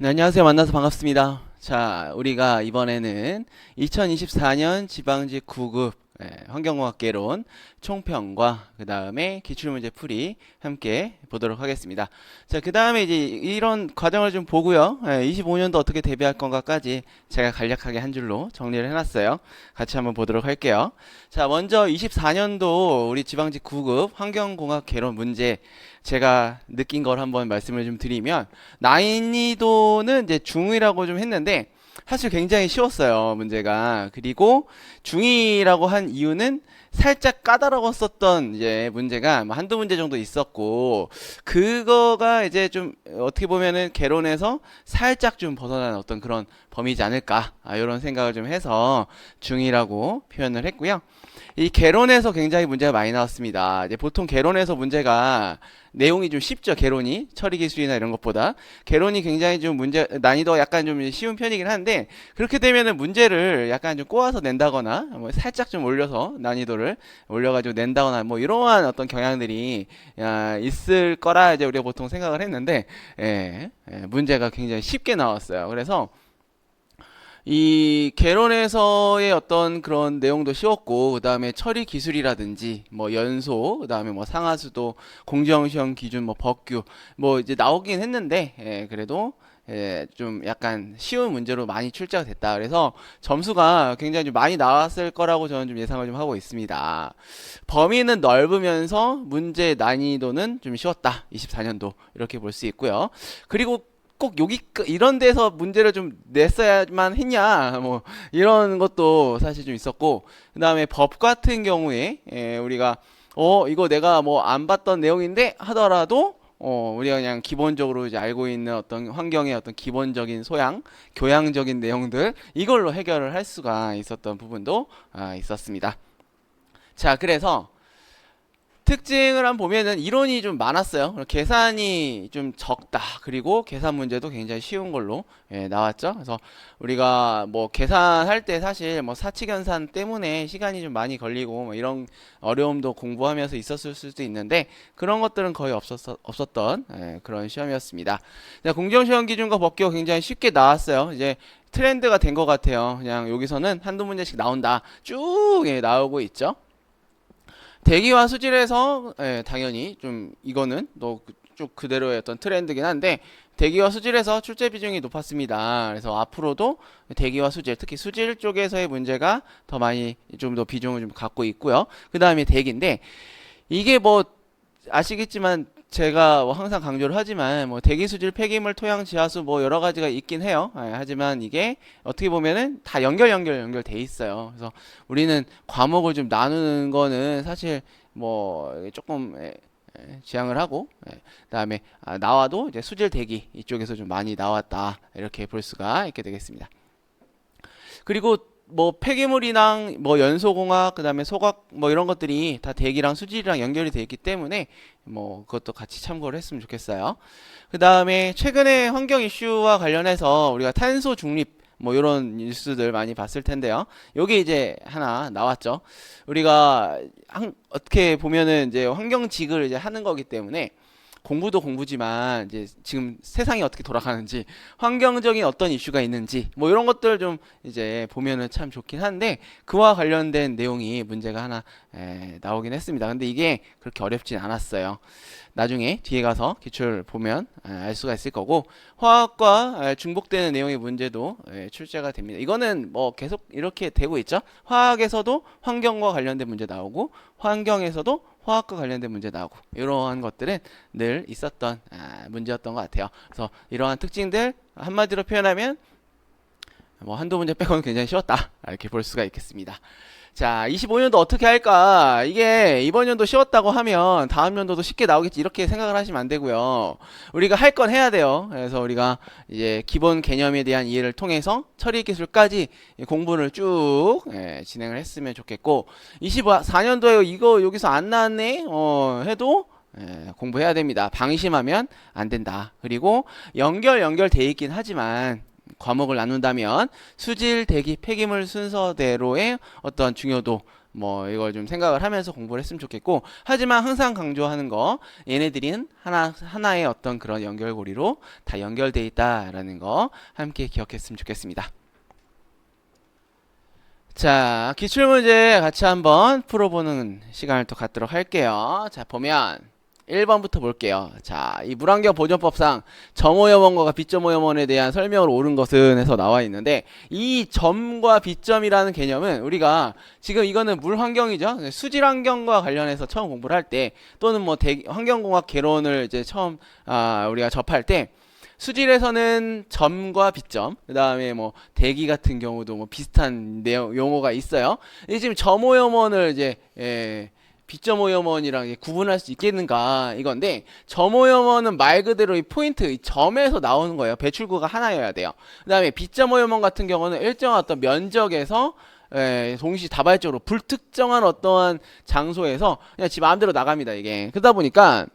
네, 안녕하세요. 만나서 반갑습니다. 자, 우리가 이번에는 2024년 지방직 9급 환경공학개론 총평과 그 다음에 기출문제 풀이 함께 보도록 하겠습니다. 자, 그 다음에 이제 이런 과정을 좀 보고요. 25년도 어떻게 대비할 건가까지 제가 간략하게 한 줄로 정리를 해놨어요. 같이 한번 보도록 할게요. 자, 먼저 24년도 우리 지방직 9급 환경공학개론 문제 제가 느낀 걸 한번 말씀을 좀 드리면 난이도는 이제 중이라고 좀 했는데 사실 굉장히 쉬웠어요, 문제가. 그리고 중이라고 한 이유는 살짝 까다로웠었던 이제 문제가 뭐 한두 문제 정도 있었고, 그거가 이제 좀 어떻게 보면은 개론에서 살짝 좀 벗어난 어떤 그런 범위지 않을까, 이런 생각을 좀 해서 중이라고 표현을 했고요. 이 개론에서 굉장히 문제가 많이 나왔습니다. 이제 보통 개론에서 문제가 내용이 좀 쉽죠. 개론이 처리 기술이나 이런 것보다 개론이 굉장히 좀 문제 난이도가 약간 좀 쉬운 편이긴 한데, 그렇게 되면은 문제를 약간 좀 꼬아서 낸다거나 뭐 살짝 좀 올려서 난이도를 올려가지고 낸다거나 뭐 이러한 어떤 경향들이 있을 거라 이제 우리가 보통 생각을 했는데, 문제가 굉장히 쉽게 나왔어요. 그래서 이 개론에서의 어떤 그런 내용도 쉬웠고, 그 다음에 처리 기술이라든지 뭐 연소, 그 다음에 뭐 상하수도, 공정시험 기준, 뭐 법규 뭐 이제 나오긴 했는데, 그래도 좀 약간 쉬운 문제로 많이 출제가 됐다. 그래서 점수가 굉장히 좀 많이 나왔을 거라고 저는 좀 예상을 좀 하고 있습니다. 범위는 넓으면서 문제 난이도는 좀 쉬웠다. 24년도 이렇게 볼 수 있고요. 그리고 꼭 여기 이런 데서 문제를 좀 냈어야만 했냐 뭐 이런 것도 사실 좀 있었고, 그 다음에 법 같은 경우에 우리가 이거 내가 뭐 안 봤던 내용인데 하더라도 우리가 그냥 기본적으로 이제 알고 있는 어떤 환경의 어떤 기본적인 소양, 교양적인 내용들 이걸로 해결을 할 수가 있었던 부분도 있었습니다. 자, 그래서 특징을 한번 보면은 이론이 좀 많았어요. 계산이 좀 적다. 그리고 계산 문제도 굉장히 쉬운 걸로 나왔죠. 그래서 우리가 뭐 계산할 때 사실 뭐 사칙연산 때문에 시간이 좀 많이 걸리고 뭐 이런 어려움도 공부하면서 있었을 수도 있는데, 그런 것들은 거의 없었던 그런 시험이었습니다. 공정시험 기준과 법규가 굉장히 쉽게 나왔어요. 이제 트렌드가 된 것 같아요. 그냥 여기서는 한두 문제씩 나온다. 쭉 나오고 있죠. 대기와 수질에서 당연히 좀 이거는 쭉 그대로의 어떤 트렌드긴 한데, 대기와 수질에서 출제 비중이 높았습니다. 그래서 앞으로도 대기와 수질, 특히 수질 쪽에서의 문제가 더 많이 좀 더 비중을 좀 갖고 있고요. 그 다음에 대기인데, 이게 뭐 아시겠지만 제가 뭐 항상 강조를 하지만 뭐 대기 수질 폐기물 토양 지하수 뭐 여러 가지가 있긴 해요. 하지만 이게 어떻게 보면은 다 연결돼 있어요. 그래서 우리는 과목을 좀 나누는 거는 사실 뭐 조금 지양을 하고, 그다음에 나와도 이제 수질 대기 이쪽에서 좀 많이 나왔다 이렇게 볼 수가 있게 되겠습니다. 그리고 뭐 폐기물이랑 뭐 연소공학, 그다음에 소각 뭐 이런 것들이 다 대기랑 수질이랑 연결이 되어 있기 때문에 뭐 그것도 같이 참고를 했으면 좋겠어요. 그다음에 최근에 환경 이슈와 관련해서 우리가 탄소 중립 뭐 이런 뉴스들 많이 봤을 텐데요. 요게 이제 하나 나왔죠. 우리가 어떻게 보면은 이제 환경직을 이제 하는 거기 때문에 공부도 공부지만 이제 지금 세상이 어떻게 돌아가는지, 환경적인 어떤 이슈가 있는지 뭐 이런 것들 좀 이제 보면은 참 좋긴 한데, 그와 관련된 내용이 문제가 하나 나오긴 했습니다. 근데 이게 그렇게 어렵진 않았어요. 나중에 뒤에 가서 기출 보면 알 수가 있을 거고, 화학과 중복되는 내용의 문제도 출제가 됩니다. 이거는 뭐 계속 이렇게 되고 있죠. 화학에서도 환경과 관련된 문제 나오고, 환경에서도 화학과 관련된 문제 나오고, 이러한 것들은 늘 있었던 문제였던 것 같아요. 그래서 이러한 특징들 한마디로 표현하면 뭐 한두 문제 빼고는 굉장히 쉬웠다 이렇게 볼 수가 있겠습니다. 자, 25년도 어떻게 할까? 이게 이번 연도 쉬웠다고 하면 다음 연도도 쉽게 나오겠지 이렇게 생각을 하시면 안 되고요. 우리가 할 건 해야 돼요. 그래서 우리가 이제 기본 개념에 대한 이해를 통해서 처리 기술까지 공부를 쭉 진행을 했으면 좋겠고, 24년도에 이거 여기서 안 나왔네 해도 공부해야 됩니다. 방심하면 안 된다. 그리고 연결돼 있긴 하지만 과목을 나눈다면 수질, 대기, 폐기물 순서대로의 어떤 중요도 뭐 이걸 좀 생각을 하면서 공부를 했으면 좋겠고, 하지만 항상 강조하는 거, 얘네들은 하나의 어떤 그런 연결고리로 다 연결돼 있다라는 거 함께 기억했으면 좋겠습니다. 자, 기출문제 같이 한번 풀어보는 시간을 또 갖도록 할게요. 자, 보면 1번부터 볼게요. 자, 이 물환경 보존법상 점오염원과 비점오염원에 대한 설명을 옳은 것은 해서 나와 있는데, 이 점과 비점이라는 개념은 우리가 지금 이거는 물환경이죠. 수질환경과 관련해서 처음 공부를 할 때, 또는 뭐 환경공학 개론을 이제 처음 우리가 접할 때, 수질에서는 점과 비점, 그 다음에 뭐 대기 같은 경우도 뭐 비슷한 내용 용어가 있어요. 이 지금 점오염원을 이제 비점오염원이랑 구분할 수 있겠는가 이건데, 점오염원은 말 그대로 이 포인트, 이 점에서 나오는 거예요. 배출구가 하나여야 돼요. 그 다음에 비점오염원 같은 경우는 일정한 어떤 면적에서 동시다발적으로 불특정한 어떠한 장소에서 그냥 지 마음대로 나갑니다, 이게. 그러다 보니까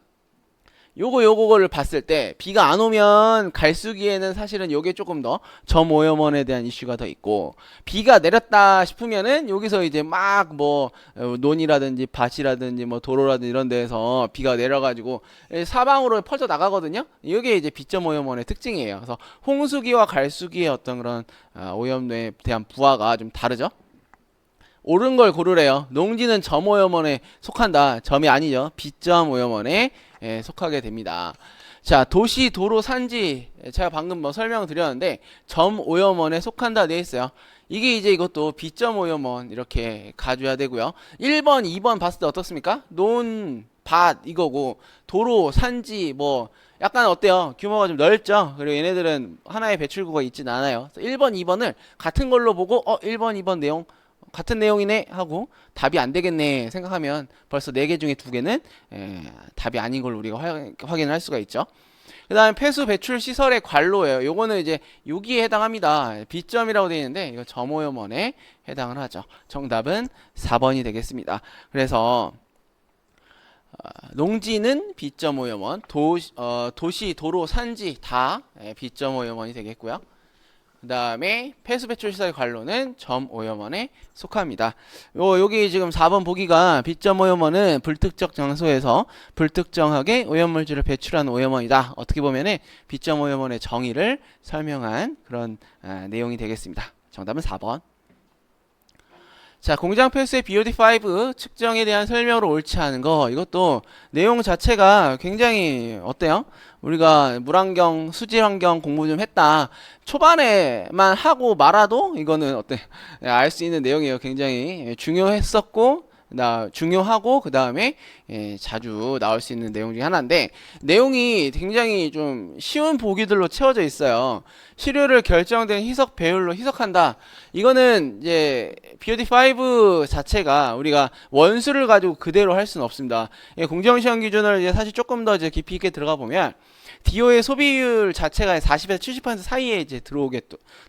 요거를 봤을 때 비가 안 오면 갈수기에는 사실은 요게 조금 더 점오염원에 대한 이슈가 더 있고, 비가 내렸다 싶으면은 여기서 이제 막 뭐 논이라든지 밭이라든지 뭐 도로라든지 이런 데에서 비가 내려가지고 사방으로 펼쳐 나가거든요. 이게 이제 비점오염원의 특징이에요. 그래서 홍수기와 갈수기의 어떤 그런 오염에 대한 부하가 좀 다르죠. 옳은 걸 고르래요. 농지는 점오염원에 속한다. 점이 아니죠. 비점오염원에 속하게 됩니다. 자, 도시, 도로, 산지, 제가 방금 뭐 설명을 드렸는데 점오염원에 속한다 돼 있어요. 이게 이제 이것도 비점오염원 이렇게 가져야 되고요. 1번, 2번 봤을 때 어떻습니까? 논, 밭 이거고, 도로, 산지 뭐 약간 어때요? 규모가 좀 넓죠? 그리고 얘네들은 하나의 배출구가 있진 않아요. 1번, 2번을 같은 걸로 보고 1번, 2번 내용 같은 내용이네 하고 답이 안 되겠네 생각하면 벌써 4개 중에 2개는 답이 아닌 걸 우리가 확인을 할 수가 있죠. 그 다음에 폐수 배출 시설의 관로예요. 요거는 이제 여기에 해당합니다. B점이라고 되어 있는데 이거 점오염원에 해당을 하죠. 정답은 4번이 되겠습니다. 그래서 농지는 B점오염원, 도시, 도로, 산지 다 B점오염원이 되겠고요. 그 다음에 폐수 배출 시설 관로는 점오염원에 속합니다. 여기 지금 4번 보기가 비점오염원은 불특정 장소에서 불특정하게 오염물질을 배출하는 오염원이다. 어떻게 보면은 비점오염원의 정의를 설명한 그런 내용이 되겠습니다. 정답은 4번. 자, 공장 폐수의 BOD5 측정에 대한 설명으로 옳지 않은 거, 이것도 내용 자체가 굉장히 어때요? 우리가 물환경, 수질환경 공부 좀 했다. 초반에만 하고 말아도 이거는 어때? 알 수 있는 내용이에요. 굉장히 중요했었고, 중요하고 그 다음에 자주 나올 수 있는 내용 중에 하나인데, 내용이 굉장히 좀 쉬운 보기들로 채워져 있어요. 시료를 결정된 희석 배율로 희석한다. 이거는 이제 BOD5 자체가 우리가 원수를 가지고 그대로 할 수는 없습니다. 공정시험 기준을 이제 사실 조금 더 이제 깊이 있게 들어가 보면 DO의 소비율 자체가 40에서 70% 사이에 이제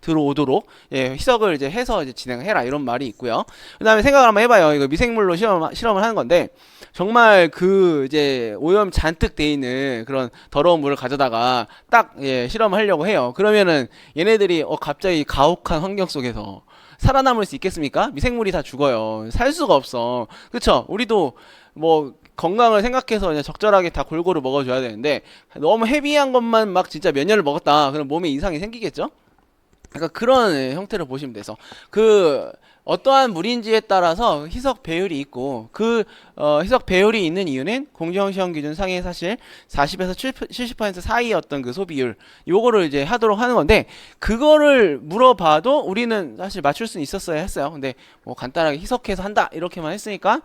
들어오도록 희석을 이제 해서 이제 진행해라 이런 말이 있고요. 그 다음에 생각을 한번 해봐요. 이거 미생물로 실험을 하는 건데, 정말 그 이제 오염 잔뜩 돼 있는 그런 더러운 물을 가져다가 딱 실험을 하려고 해요. 그러면은 얘네들이 갑자기 가혹한 환경 속에서 살아남을 수 있겠습니까? 미생물이 다 죽어요. 살 수가 없어. 그쵸? 우리도 뭐 건강을 생각해서 그냥 적절하게 다 골고루 먹어줘야 되는데, 너무 헤비한 것만 막 진짜 몇 년을 먹었다 그럼 몸에 이상이 생기겠죠? 그러니까 그런 형태로 보시면 돼서 어떠한 물인지에 따라서 희석 배율이 있고, 희석 배율이 있는 이유는 공정시험 기준 상에 사실 40에서 70% 사이의 어떤 그 소비율, 요거를 이제 하도록 하는 건데, 그거를 물어봐도 우리는 사실 맞출 수는 있었어야 했어요. 근데 뭐 간단하게 희석해서 한다 이렇게만 했으니까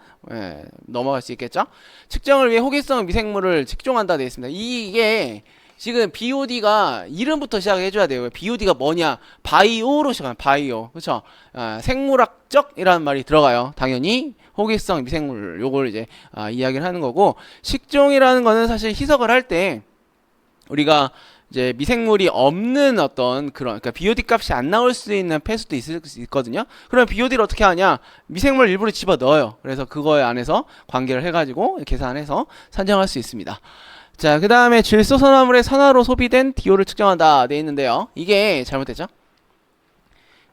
넘어갈 수 있겠죠. 측정을 위해 호기성 미생물을 측정한다 되어 있습니다. 이게 지금 BOD가 이름부터 시작해줘야 돼요. BOD가 뭐냐? 바이오로 시작하면 바이오. 그쵸? 생물학적이라는 말이 들어가요. 당연히 호기성 미생물 요걸 이제 이야기를 하는 거고, 식종이라는 거는 사실 희석을 할 때 우리가 이제 미생물이 없는 어떤 그러니까 BOD 값이 안 나올 수 있는 폐수도 있거든요. 그럼 BOD를 어떻게 하냐? 미생물 일부러 집어 넣어요. 그래서 그거에 안에서 관계를 해가지고 계산해서 산정할 수 있습니다. 자, 그 다음에 질소산화물의 산화로 소비된 DO를 측정한다 돼 있는데요. 이게 잘못됐죠?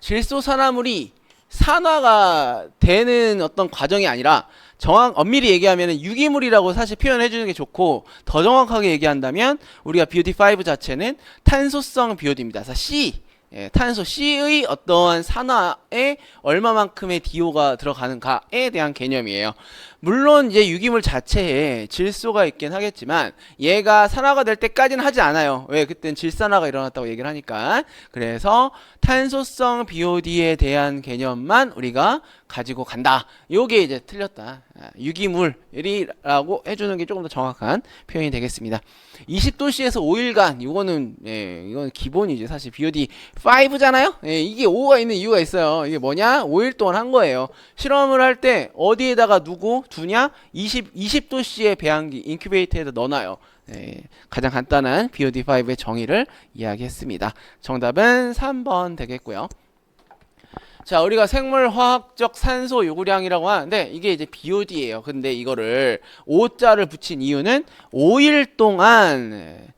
질소산화물이 산화가 되는 어떤 과정이 아니라 엄밀히 얘기하면 유기물이라고 사실 표현해 주는 게 좋고, 더 정확하게 얘기한다면 우리가 BOD5 자체는 탄소성 BOD입니다. 그래서 C, 탄소 C의 어떠한 산화에 얼마만큼의 DO가 들어가는가에 대한 개념이에요. 물론 이제 유기물 자체에 질소가 있긴 하겠지만 얘가 산화가 될 때까지는 하지 않아요. 왜? 그땐 질산화가 일어났다고 얘기를 하니까. 그래서 탄소성 BOD에 대한 개념만 우리가 가지고 간다. 요게 이제 틀렸다. 유기물이라고 해주는 게 조금 더 정확한 표현이 되겠습니다. 20도씨에서 5일간, 이거는 기본이지. 사실 BOD 5잖아요? 이게 5가 있는 이유가 있어요. 이게 뭐냐? 5일 동안 한 거예요. 실험을 할 때 어디에다가 두냐? 20도씨의 배양기, 인큐베이터에다 넣어놔요. 가장 간단한 BOD5의 정의를 이야기했습니다. 정답은 3번 되겠고요. 자, 우리가 생물화학적 산소 요구량이라고 하는데 이게 이제 BOD예요. 근데 이거를 5자를 붙인 이유는 5일 동안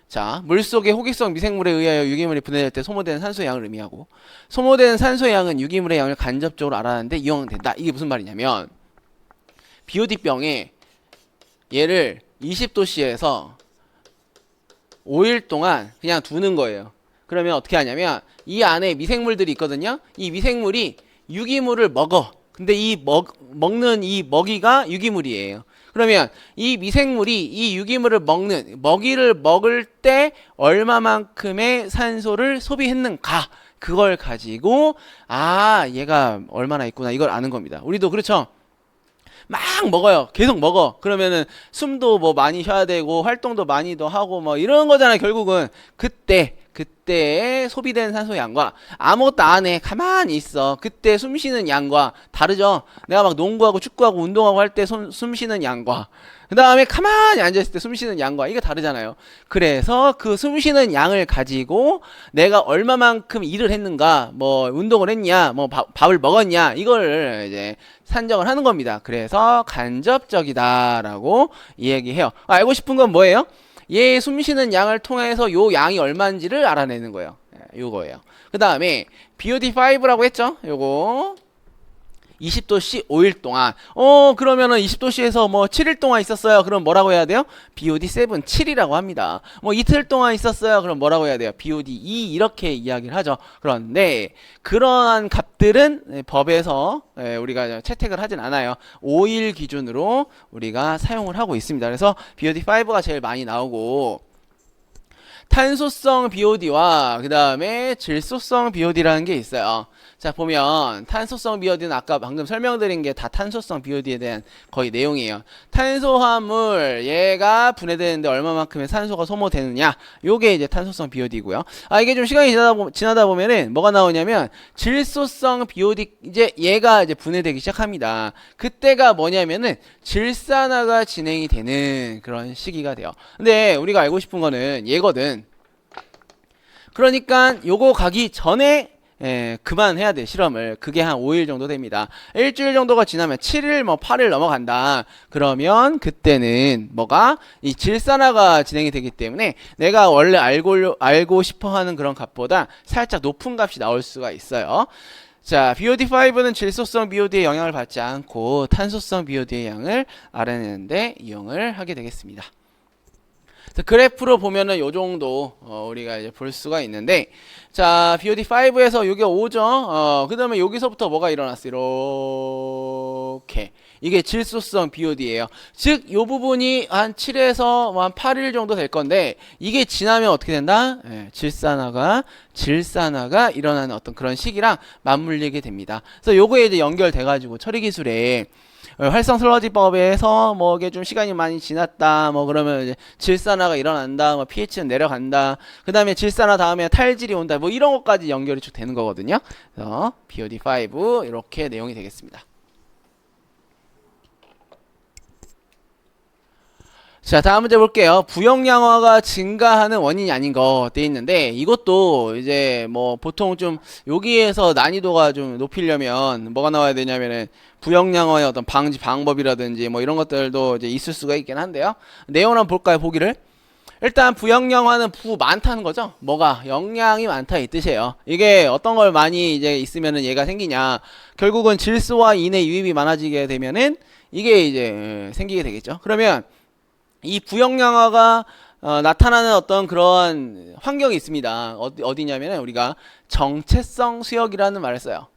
자, 물속의 호기성 미생물에 의하여 유기물이 분해될 때 소모되는 산소의 양을 의미하고, 소모되는 산소의 양은 유기물의 양을 간접적으로 알아내는데 이용이 된다. 이게 무슨 말이냐면 BOD병에 얘를 20도씨에서 5일 동안 그냥 두는 거예요. 그러면 어떻게 하냐면 이 안에 미생물들이 있거든요. 이 미생물이 유기물을 먹어. 근데 먹는 이 먹이가 유기물이에요. 그러면 이 미생물이 이 유기물을 먹이를 먹을 때 얼마만큼의 산소를 소비했는가, 그걸 가지고 얘가 얼마나 있구나, 이걸 아는 겁니다. 우리도 그렇죠. 막 먹어요. 계속 먹어. 그러면은 숨도 뭐 많이 쉬어야 되고 활동도 많이 더 하고 뭐 이런 거잖아요. 결국은 그때에 소비된 산소 양과 아무것도 안 해 가만히 있어 그때 숨 쉬는 양과 다르죠. 내가 막 농구하고 축구하고 운동하고 할 때 숨 쉬는 양과 그 다음에 가만히 앉아있을 때 숨 쉬는 양과 이게 다르잖아요. 그래서 그 숨 쉬는 양을 가지고 내가 얼마만큼 일을 했는가, 뭐 운동을 했냐, 뭐 밥을 먹었냐, 이걸 이제 산정을 하는 겁니다. 그래서 간접적이다라고 이야기해요. 알고 싶은 건 뭐예요? 얘 숨 쉬는 양을 통해서 요 양이 얼마인지를 알아내는 거예요. 요거예요. 그 다음에 BOD5라고 했죠? 요거 20도씨 5일 동안. 그러면은 20도씨에서 뭐 7일 동안 있었어요. 그럼 뭐라고 해야 돼요? BOD7 7이라고 합니다. 뭐 이틀 동안 있었어요. 그럼 뭐라고 해야 돼요? BOD2 이렇게 이야기를 하죠. 그런데 그러한 값들은 법에서 우리가 채택을 하진 않아요. 5일 기준으로 우리가 사용을 하고 있습니다. 그래서 BOD5가 제일 많이 나오고, 탄소성 BOD와 그 다음에 질소성 BOD라는 게 있어요. 자, 보면 탄소성 BOD는 아까 방금 설명드린 게 다 탄소성 BOD에 대한 거의 내용이에요. 탄소화물 얘가 분해되는데 얼마만큼의 산소가 소모되느냐, 요게 이제 탄소성 BOD고요. 이게 좀 시간이 지나다 보면은 뭐가 나오냐면 질소성 BOD, 이제 얘가 이제 분해되기 시작합니다. 그때가 뭐냐면은 질산화가 진행이 되는 그런 시기가 돼요. 근데 우리가 알고 싶은 거는 얘거든. 그러니까 요거 가기 전에 그만해야 돼, 실험을. 그게 한 5일 정도 됩니다. 일주일 정도가 지나면 7일, 뭐 8일 넘어간다. 그러면 그때는 뭐가? 이 질산화가 진행이 되기 때문에 내가 원래 알고 싶어 하는 그런 값보다 살짝 높은 값이 나올 수가 있어요. 자, BOD5는 질소성 BOD의 영향을 받지 않고 탄소성 BOD의 양을 알아내는데 이용을 하게 되겠습니다. 그래프로 보면은 요 정도 우리가 이제 볼 수가 있는데, 자, BOD5에서 요게 5죠. 그 다음에 여기서부터 뭐가 일어났어요? 이렇게. 이게 질소성 BOD예요. 즉, 요 부분이 한 7에서 한 8일 정도 될 건데, 이게 지나면 어떻게 된다? 질산화가 일어나는 어떤 그런 시기랑 맞물리게 됩니다. 그래서 요거에 이제 연결돼가지고 처리 기술에 활성 슬러지법에서 뭐 이게 좀 시간이 많이 지났다, 뭐 그러면 이제 질산화가 일어난다, 뭐 pH는 내려간다, 그 다음에 질산화 다음에 탈질이 온다, 뭐 이런 것까지 연결이 쭉 되는 거거든요. 그래서 BOD5 이렇게 내용이 되겠습니다. 자, 다음 문제 볼게요. 부영양화가 증가하는 원인이 아닌 거 돼 있는데, 이것도 이제 뭐 보통 좀 여기에서 난이도가 좀 높이려면 뭐가 나와야 되냐면은 부영양화의 어떤 방지 방법이라든지 뭐 이런 것들도 이제 있을 수가 있긴 한데요. 내용 한번 볼까요, 보기를? 일단 부영양화는 부 많다는 거죠. 뭐가 영양이 많다 이 뜻이에요. 이게 어떤 걸 많이 이제 있으면은 얘가 생기냐. 결국은 질소와 인의 유입이 많아지게 되면은 이게 이제 생기게 되겠죠. 그러면 이 부영양화가 나타나는 어떤 그런 환경이 있습니다. 어디냐면은 우리가 정체성 수역이라는 말을 써요.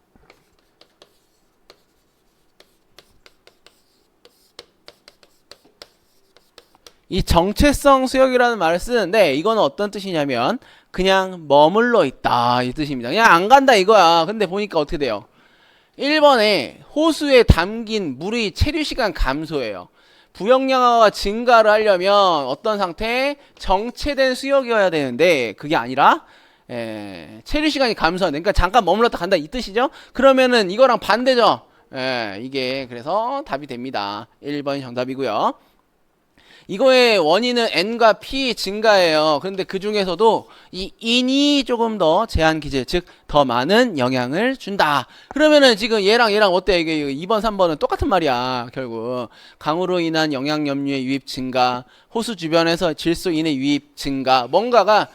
이 정체성 수역이라는 말을 쓰는데 이거는 어떤 뜻이냐면 그냥 머물러 있다 이 뜻입니다. 그냥 안 간다 이거야. 근데 보니까 어떻게 돼요? 1번에 호수에 담긴 물의 체류 시간 감소예요. 부영양화가 증가를 하려면 어떤 상태? 정체된 수역이어야 되는데 그게 아니라 체류 시간이 감소한다. 그러니까 잠깐 머물렀다 간다 이 뜻이죠. 그러면은 이거랑 반대죠. 이게 그래서 답이 됩니다. 1번이 정답이고요. 이거의 원인은 N과 P 증가예요. 그런데 그 중에서도 이 인이 조금 더 제한 기제, 즉 더 많은 영향을 준다. 그러면은 지금 얘랑 어때? 이게 2번, 3번은 똑같은 말이야. 결국 강으로 인한 영양염류의 유입 증가, 호수 주변에서 질소 인의 유입 증가, 뭔가가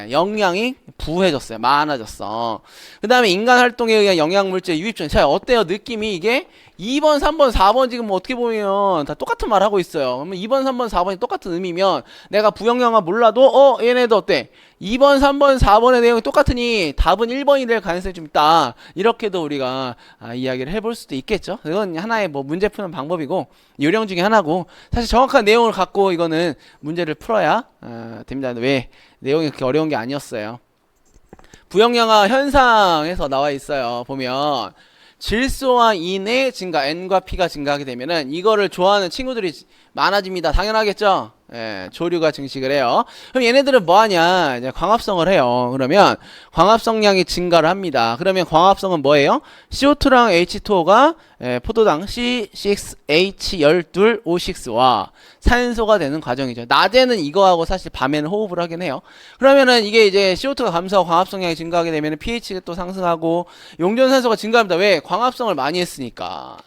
영양이 부해졌어요. 많아졌어. 그 다음에 인간 활동에 의한 영양물질 유입 증가. 자, 어때요? 느낌이 이게 2번, 3번, 4번 지금 뭐 어떻게 보면 다 똑같은 말 하고 있어요. 그러면 2번, 3번, 4번이 똑같은 의미면 내가 부영양화 몰라도 얘네도 어때? 2번, 3번, 4번의 내용이 똑같으니 답은 1번이 될 가능성이 좀 있다. 이렇게도 우리가 이야기를 해볼 수도 있겠죠. 이건 하나의 뭐 문제 푸는 방법이고 요령 중에 하나고 사실 정확한 내용을 갖고 이거는 문제를 풀어야 됩니다. 왜? 내용이 그렇게 어려운 게 아니었어요. 부영양화 현상에서 나와 있어요. 보면 질소와 인의 증가, N과 P가 증가하게 되면은 이거를 좋아하는 친구들이 많아집니다. 당연하겠죠? 조류가 증식을 해요. 그럼 얘네들은 뭐 하냐? 이제 광합성을 해요. 그러면 광합성량이 증가를 합니다. 그러면 광합성은 뭐예요? CO2랑 H2O가 포도당 C6H12O6와 산소가 되는 과정이죠. 낮에는 이거하고 사실 밤에는 호흡을 하긴 해요. 그러면은 이게 이제 CO2가 감소하고 광합성량이 증가하게 되면 pH가 또 상승하고 용존산소가 증가합니다. 왜? 광합성을 많이 했으니까.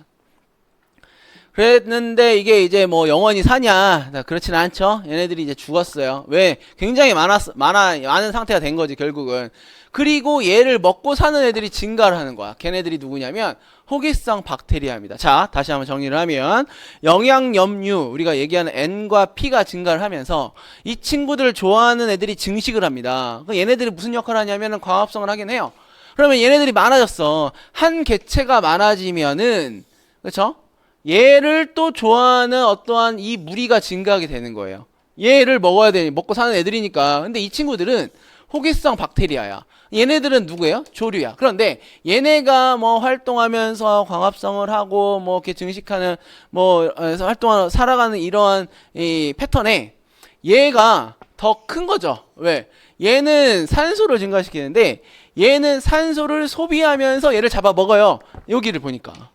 그랬는데 이게 이제 뭐 영원히 사냐? 그렇지는 않죠. 얘네들이 이제 죽었어요. 왜? 굉장히 많은 상태가 된 거지 결국은. 그리고 얘를 먹고 사는 애들이 증가를 하는 거야. 걔네들이 누구냐면 호기성 박테리아입니다. 자, 다시 한번 정리를 하면 영양염류 우리가 얘기하는 N과 P가 증가를 하면서 이 친구들을 좋아하는 애들이 증식을 합니다. 얘네들이 무슨 역할을 하냐면 광합성을 하긴 해요. 그러면 얘네들이 많아졌어. 한 개체가 많아지면은 그렇죠? 얘를 또 좋아하는 어떠한 이 무리가 증가하게 되는 거예요. 얘를 먹어야 되니 먹고 사는 애들이니까. 근데 이 친구들은 호기성 박테리아야. 얘네들은 누구예요? 조류야. 그런데 얘네가 뭐 활동하면서 광합성을 하고 뭐 이렇게 증식하는 뭐 활동하는 살아가는 이러한 이 패턴에 얘가 더 큰 거죠. 왜? 얘는 산소를 증가시키는데 얘는 산소를 소비하면서 얘를 잡아 먹어요. 여기를 보니까.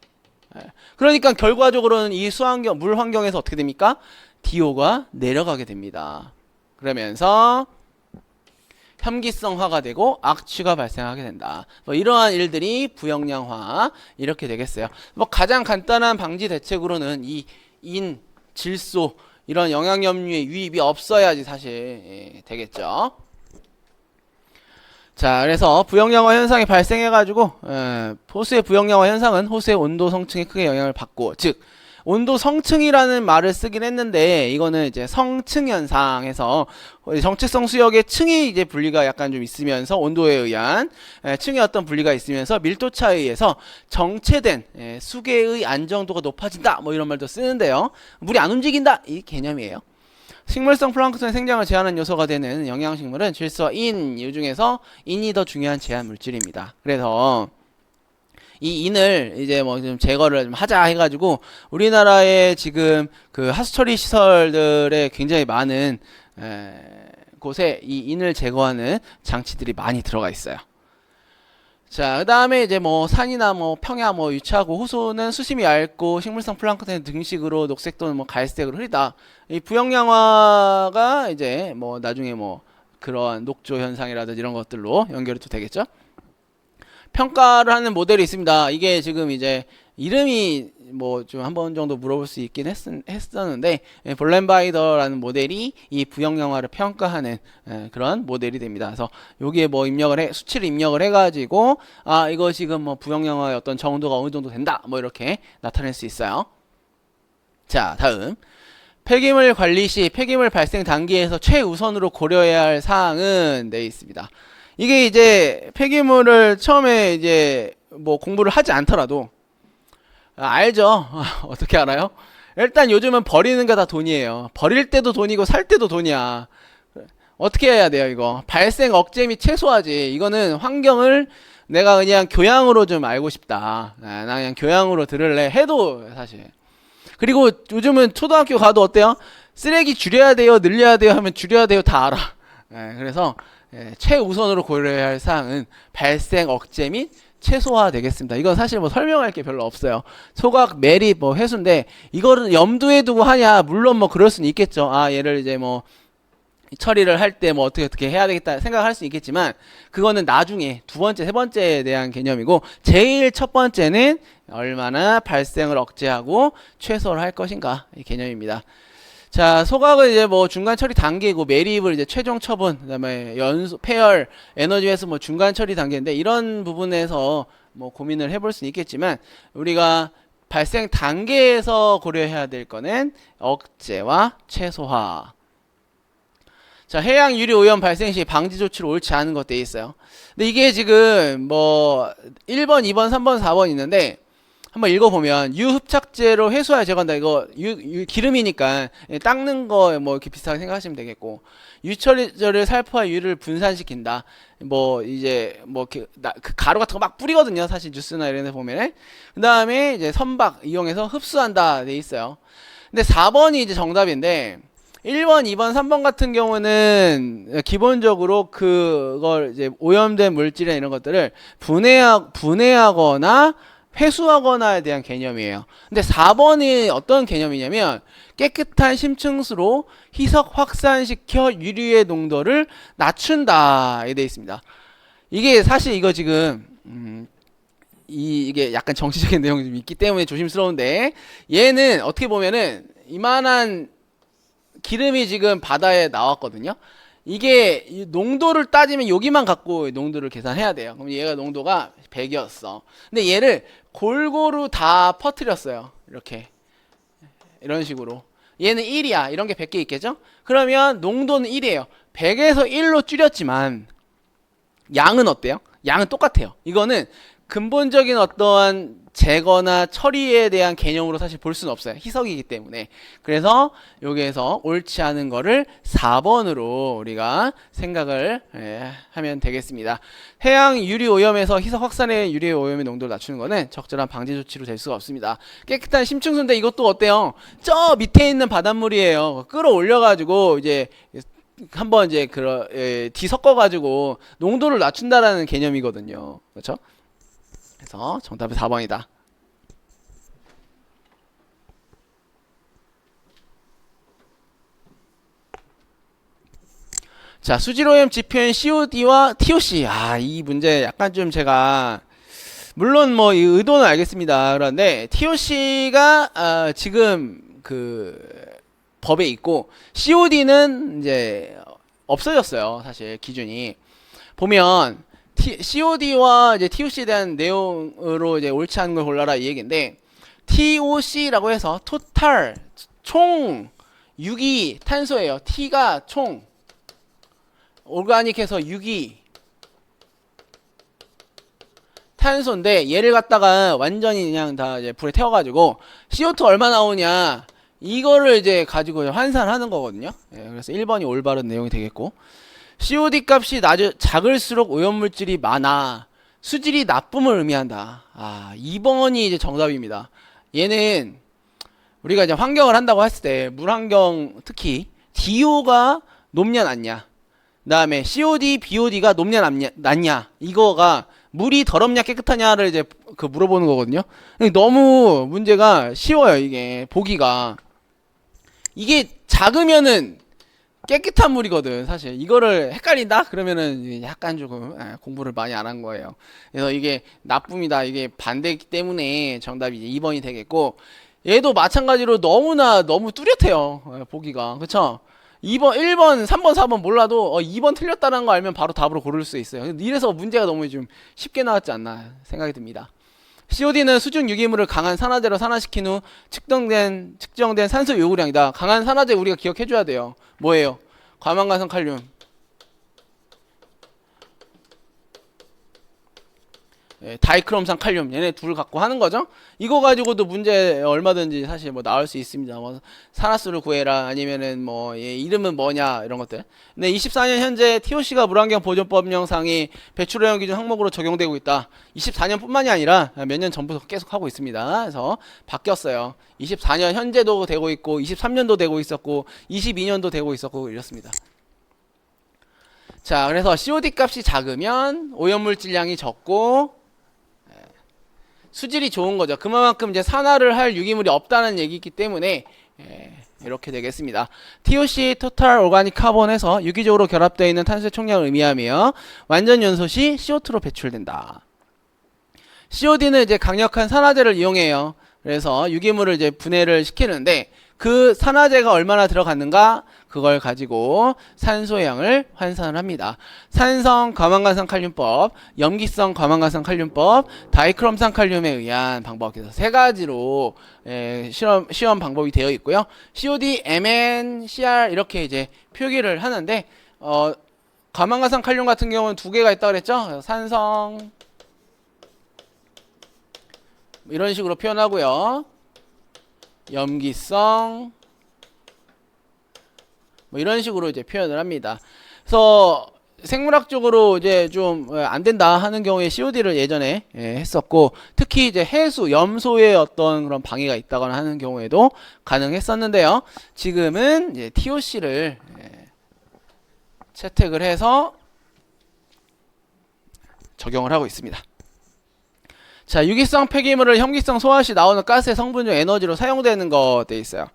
그러니까 결과적으로는 이 수환경, 물 환경에서 어떻게 됩니까? DO가 내려가게 됩니다. 그러면서 혐기성화가 되고 악취가 발생하게 된다. 뭐 이러한 일들이 부영양화 이렇게 되겠어요. 뭐 가장 간단한 방지 대책으로는 이 인, 질소 이런 영양염류의 유입이 없어야지 사실 되겠죠. 자, 그래서 부영양화 현상이 발생해가지고 호수의 부영양화 현상은 호수의 온도 성층에 크게 영향을 받고, 즉 온도 성층이라는 말을 쓰긴 했는데 이거는 이제 성층 현상에서 정체성 수역의 층이 이제 분리가 약간 좀 있으면서 온도에 의한 층의 어떤 분리가 있으면서 밀도 차에 의해서 정체된 수계의 안정도가 높아진다 뭐 이런 말도 쓰는데요. 물이 안 움직인다 이 개념이에요. 식물성 플랑크톤의 생장을 제한하는 요소가 되는 영양식물은 질소와 인, 이 중에서 인이 더 중요한 제한 물질입니다. 그래서 이 인을 이제 뭐 좀 제거를 좀 하자 해가지고 우리나라의 지금 그 하수처리 시설들에 굉장히 많은 곳에 이 인을 제거하는 장치들이 많이 들어가 있어요. 자, 그 다음에 이제 뭐 산이나 뭐 평야 뭐 유차하고 호수는 수심이 얇고 식물성 플랑크톤의 등식으로 녹색 또는 뭐 갈색으로 흐리다. 이 부영양화가 이제 뭐 나중에 뭐 그러한 녹조 현상이라든지 이런 것들로 연결이 또 되겠죠. 평가를 하는 모델이 있습니다. 이게 지금 이제 이름이 뭐 좀 한 번 정도 물어볼 수 있긴 했었는데 볼렌바이더라는 모델이 이 부영 영화를 평가하는 그런 모델이 됩니다. 그래서 여기에 뭐 수치를 입력을 해가지고 아 이거 지금 뭐 부영 영화의 어떤 정도가 어느 정도 된다 뭐 이렇게 나타낼 수 있어요. 자 다음 폐기물 관리 시 폐기물 발생 단계에서 최우선으로 고려해야 할 사항은 돼 있습니다. 이게 이제 폐기물을 처음에 이제 뭐 공부를 하지 않더라도 알죠. 어떻게 알아요? 일단 요즘은 버리는 게 다 돈이에요. 버릴 때도 돈이고 살 때도 돈이야. 어떻게 해야 돼요 이거? 발생 억제 및 최소화지. 이거는 환경을 내가 그냥 교양으로 좀 알고 싶다. 나 그냥 교양으로 들을래 해도 사실. 그리고 요즘은 초등학교 가도 어때요? 쓰레기 줄여야 돼요, 늘려야 돼요 하면 줄여야 돼요 다 알아. 그래서 최우선으로 고려해야 할 사항은 발생 억제 및 최소화 되겠습니다. 이건 사실 뭐 설명할 게 별로 없어요. 소각, 매립, 뭐 회수인데 이거를 염두에 두고 하냐? 물론 뭐 그럴 수는 있겠죠. 아 얘를 이제 뭐 처리를 할 때 뭐 어떻게 해야 되겠다 생각할 수 있겠지만 그거는 나중에 두 번째, 세 번째에 대한 개념이고 제일 첫 번째는 얼마나 발생을 억제하고 최소화를 할 것인가 이 개념입니다. 자, 소각은 이제 뭐 중간 처리 단계고 매립을 이제 최종 처분, 그다음에 폐열, 에너지 회수 뭐 중간 처리 단계인데 이런 부분에서 뭐 고민을 해볼 수는 있겠지만 우리가 발생 단계에서 고려해야 될 거는 억제와 최소화. 자, 해양 유리 오염 발생 시 방지 조치를 옳지 않은 것 돼 있어요. 근데 이게 지금 뭐 1번, 2번, 3번, 4번 있는데 한번 읽어보면 유흡착제로 해소하여 제거한다. 이거 기름이니까 닦는 거 뭐 이렇게 비슷하게 생각하시면 되겠고 유처리를 살포하 유를 분산시킨다. 뭐 이제 뭐 그 가루 같은 거 막 뿌리거든요. 사실 뉴스나 이런 데 보면은 그 다음에 이제 선박 이용해서 흡수한다 돼 있어요. 근데 4번이 이제 정답인데 1번, 2번, 3번 같은 경우는 기본적으로 그걸 이제 오염된 물질이나 이런 것들을 분해하거나 회수하거나에 대한 개념이에요. 근데 4번이 어떤 개념이냐면 깨끗한 심층수로 희석 확산시켜 유리의 농도를 낮춘다에 되어 있습니다. 이게 사실 이거 지금 이게 약간 정치적인 내용이 좀 있기 때문에 조심스러운데 얘는 어떻게 보면은 이만한 기름이 지금 바다에 나왔거든요. 이게 농도를 따지면 여기만 갖고 농도를 계산해야 돼요. 그럼 얘가 농도가 100이었어. 근데 얘를 골고루 다 퍼뜨렸어요. 이렇게 이런 식으로. 얘는 1이야. 이런 게 100개 있겠죠? 그러면 농도는 1이에요. 100에서 1로 줄였지만 양은 어때요? 양은 똑같아요. 이거는 근본적인 어떠한 제거나 처리에 대한 개념으로 사실 볼 수는 없어요. 희석이기 때문에. 그래서 여기에서 옳지 않은 거를 4번으로 우리가 생각을 하면 되겠습니다. 해양 유리 오염에서 희석 확산의 유리 오염의 농도를 낮추는 거는 적절한 방지 조치로 될 수가 없습니다. 깨끗한 심층수인데 이것도 어때요? 저 밑에 있는 바닷물이에요. 끌어올려가지고 이제 한번 이제 뒤섞어가지고 농도를 낮춘다라는 개념이거든요. 그렇죠? 그래서 정답은 4번이다. 자, 수질오염 지표인 COD와 TOC. 이 문제 약간 좀 제가 물론 뭐 이 의도는 알겠습니다. 그런데 TOC가 지금 그 법에 있고 COD는 이제 없어졌어요. 사실 기준이 보면 COD와 이제 TOC에 대한 내용으로 이제 옳지 않은 걸 골라라 이 얘기인데 TOC라고 해서 토탈 총 유기 탄소예요. T가 총 오르가닉해서 유기 탄소인데 얘를 갖다가 완전히 그냥 다 이제 불에 태워가지고 CO2 얼마 나오냐 이거를 이제 가지고 환산하는 거거든요. 그래서 1번이 올바른 내용이 되겠고 COD 값이 작을수록 오염물질이 많아. 수질이 나쁨을 의미한다. 2번이 이제 정답입니다. 얘는 우리가 이제 환경을 한다고 했을 때 물환경 특히 DO가 높냐 낮냐 그 다음에 COD, BOD가 높냐 낮냐 이거가 물이 더럽냐 깨끗하냐를 이제 물어보는 거거든요. 너무 문제가 쉬워요. 이게 보기가 이게 작으면은 깨끗한 물이거든 사실. 이거를 헷갈린다? 그러면은 약간 조금 공부를 많이 안 한 거예요. 그래서 이게 나쁨이다, 이게 반대이기 때문에 정답이 이제 2번이 되겠고, 얘도 마찬가지로 너무나 너무 뚜렷해요. 보기가. 그쵸? 2번, 1번, 3번, 4번 몰라도 2번 틀렸다는 거 알면 바로 답으로 고를 수 있어요. 이래서 문제가 너무 좀 쉽게 나왔지 않나 생각이 듭니다. COD는 수중 유기물을 강한 산화제로 산화시킨 후 측정된 산소 요구량이다. 강한 산화제 우리가 기억해줘야 돼요. 뭐예요? 과망간성 칼륨. 다이크롬산 칼륨, 얘네 둘 갖고 하는 거죠. 이거 가지고도 문제 얼마든지 사실 뭐 나올 수 있습니다. 뭐 산화수를 구해라, 아니면은 뭐 얘 이름은 뭐냐, 이런 것들. 근데 24년 현재 TOC가 물환경 보존법령상이 배출오염 기준 항목으로 적용되고 있다. 24년뿐만이 아니라 몇 년 전부터 계속 하고 있습니다. 그래서 바뀌었어요. 24년 현재도 되고 있고, 23년도 되고 있었고, 22년도 되고 있었고, 이렇습니다. 자, 그래서 COD 값이 작으면 오염물질량이 적고 수질이 좋은 거죠. 그만큼 이제 산화를 할 유기물이 없다는 얘기이기 때문에 이렇게 되겠습니다. TOC 토탈 오가닉 카본에서 유기적으로 결합되어 있는 탄소의 총량을 의미하며 완전 연소 시 CO2로 배출된다. COD는 이제 강력한 산화제를 이용해요. 그래서 유기물을 이제 분해를 시키는데 그 산화제가 얼마나 들어갔는가, 그걸 가지고 산소의 양을 환산을 합니다. 산성 과망간성 칼륨법, 염기성 과망간성 칼륨법, 다이크롬산 칼륨에 의한 방법, 그래서 세 가지로 시험 방법이 되어 있고요. COD, MN, CR 이렇게 이제 표기를 하는데 과망간성 칼륨 같은 경우는 두 개가 있다고 그랬죠. 산성 이런 식으로 표현하고요. 염기성 뭐 이런 식으로 이제 표현을 합니다. 그래서 생물학적으로 이제 좀 안 된다 하는 경우에 COD를 예전에 했었고, 특히 이제 해수, 염소의 어떤 그런 방해가 있다거나 하는 경우에도 가능했었는데요. 지금은 이제 TOC를 채택을 해서 적용을 하고 있습니다. 자, 유기성 폐기물을 염기성 소화 시 나오는 가스의 성분 중 에너지로 사용되는 거 돼 있어요.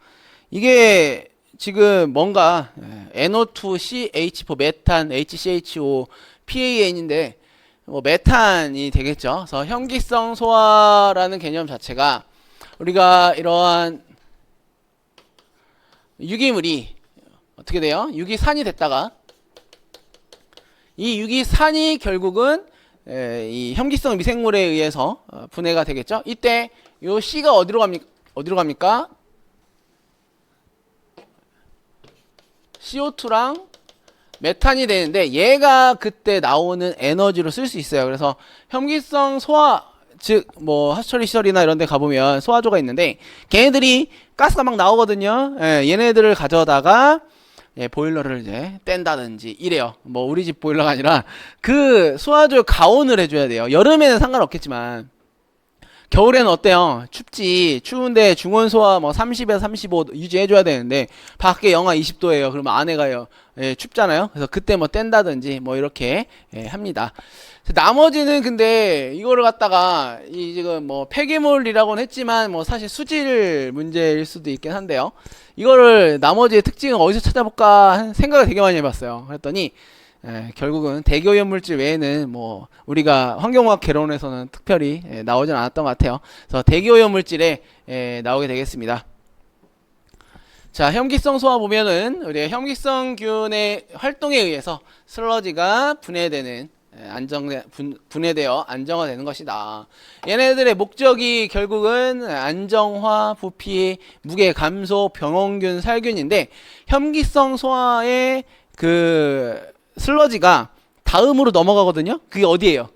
이게 지금 뭔가 NO2, CH4, 메탄, HCHO, PAN인데 뭐 메탄이 되겠죠. 그래서 염기성 소화라는 개념 자체가 우리가 이러한 유기물이 어떻게 돼요? 유기산이 됐다가 이 유기산이 결국은 이 염기성 미생물에 의해서 분해가 되겠죠. 이때 요 C가 어디로 갑니까? CO2랑 메탄이 되는데 얘가 그때 나오는 에너지로 쓸 수 있어요. 그래서 염기성 소화, 즉 뭐 하수처리 시설이나 이런 데 가보면 소화조가 있는데 걔네들이 가스가 막 나오거든요. 얘네들을 가져다가 보일러를 이제 뗀다든지 이래요. 뭐 우리 집 보일러가 아니라 그 소화조 가온을 해줘야 돼요. 여름에는 상관없겠지만 겨울에는 어때요? 춥지. 추운데 중온소화 뭐 30에서 35 유지해줘야 되는데 밖에 영하 20도예요. 그러면 안에가요 춥잖아요. 그래서 그때 뭐 뗀다든지 뭐 이렇게 합니다. 나머지는 근데 이거를 갖다가 이 지금 뭐 폐기물이라고는 했지만 뭐 사실 수질 문제일 수도 있긴 한데요. 이거를 나머지의 특징은 어디서 찾아볼까 생각을 되게 많이 해봤어요. 그랬더니 결국은 대기오염물질 외에는 뭐 우리가 환경화학 개론에서는 특별히 나오진 않았던 것 같아요. 그래서 대기오염물질에 나오게 되겠습니다. 자, 염기성 소화 보면은 우리 염기성균의 활동에 의해서 슬러지가 분해되는 분해되어 안정화되는 것이다. 얘네들의 목적이 결국은 안정화, 부피, 무게 감소, 병원균, 살균인데 염기성 소화의 그 슬러지가 다음으로 넘어가거든요. 그게 어디예요?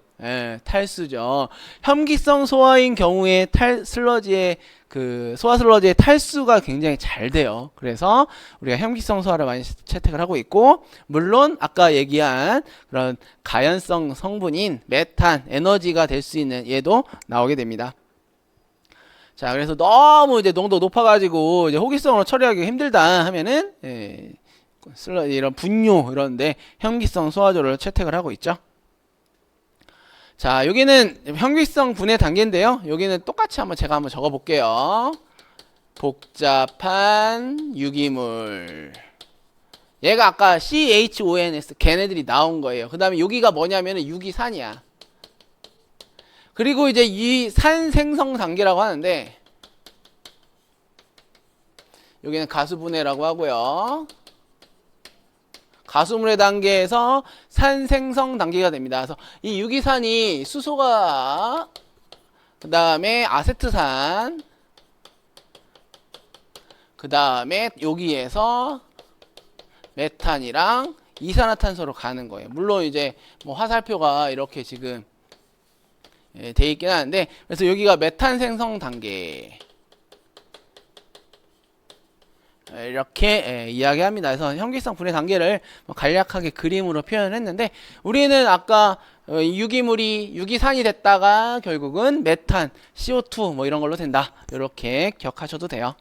탈수죠. 염기성 소화인 경우에 슬러지의 그 소화 슬러지의 탈수가 굉장히 잘 돼요. 그래서 우리가 염기성 소화를 많이 채택을 하고 있고, 물론 아까 얘기한 그런 가연성 성분인 메탄, 에너지가 될 수 있는 얘도 나오게 됩니다. 자, 그래서 너무 이제 농도 높아가지고 이제 호기성으로 처리하기 힘들다 하면은 이런 분뇨 이런데 염기성 소화조를 채택을 하고 있죠. 자, 여기는 염기성 분해 단계인데요. 여기는 똑같이 제가 한번 적어 볼게요. 복잡한 유기물 얘가 아까 CHONS 걔네들이 나온 거예요. 그 다음에 여기가 뭐냐면은 유기산이야. 그리고 이제 이 산 생성 단계라고 하는데 여기는 가수분해라고 하고요. 가수분해 단계에서 산 생성 단계가 됩니다. 그래서 이 유기산이 수소가 그 다음에 아세트산 그 다음에 여기에서 메탄이랑 이산화탄소로 가는 거예요. 물론 이제 뭐 화살표가 이렇게 지금 돼 있긴 하는데 그래서 여기가 메탄 생성 단계 이렇게 이야기합니다. 그래서 형기성 분해 단계를 간략하게 그림으로 표현했는데 우리는 아까 유기물이 유기산이 됐다가 결국은 메탄, CO2 뭐 이런 걸로 된다. 이렇게 기억하셔도 돼요.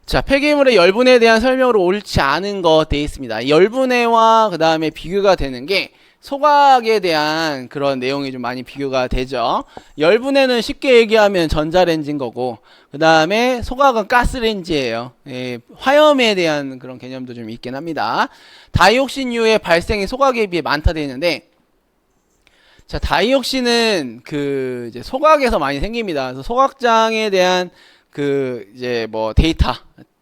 자, 폐기물의 열분해에 대한 설명으로 옳지 않은 거 되어 있습니다. 열분해와 그 다음에 비교가 되는 게 소각에 대한 그런 내용이 좀 많이 비교가 되죠. 열분해는 쉽게 얘기하면 전자레인지인 거고 그 다음에 소각은 가스레인지예요. 화염에 대한 그런 개념도 좀 있긴 합니다. 다이옥신유의 발생이 소각에 비해 많다 되어 있는데 자, 다이옥신은 그 이제 소각에서 많이 생깁니다. 그래서 소각장에 대한 그 이제 뭐 데이터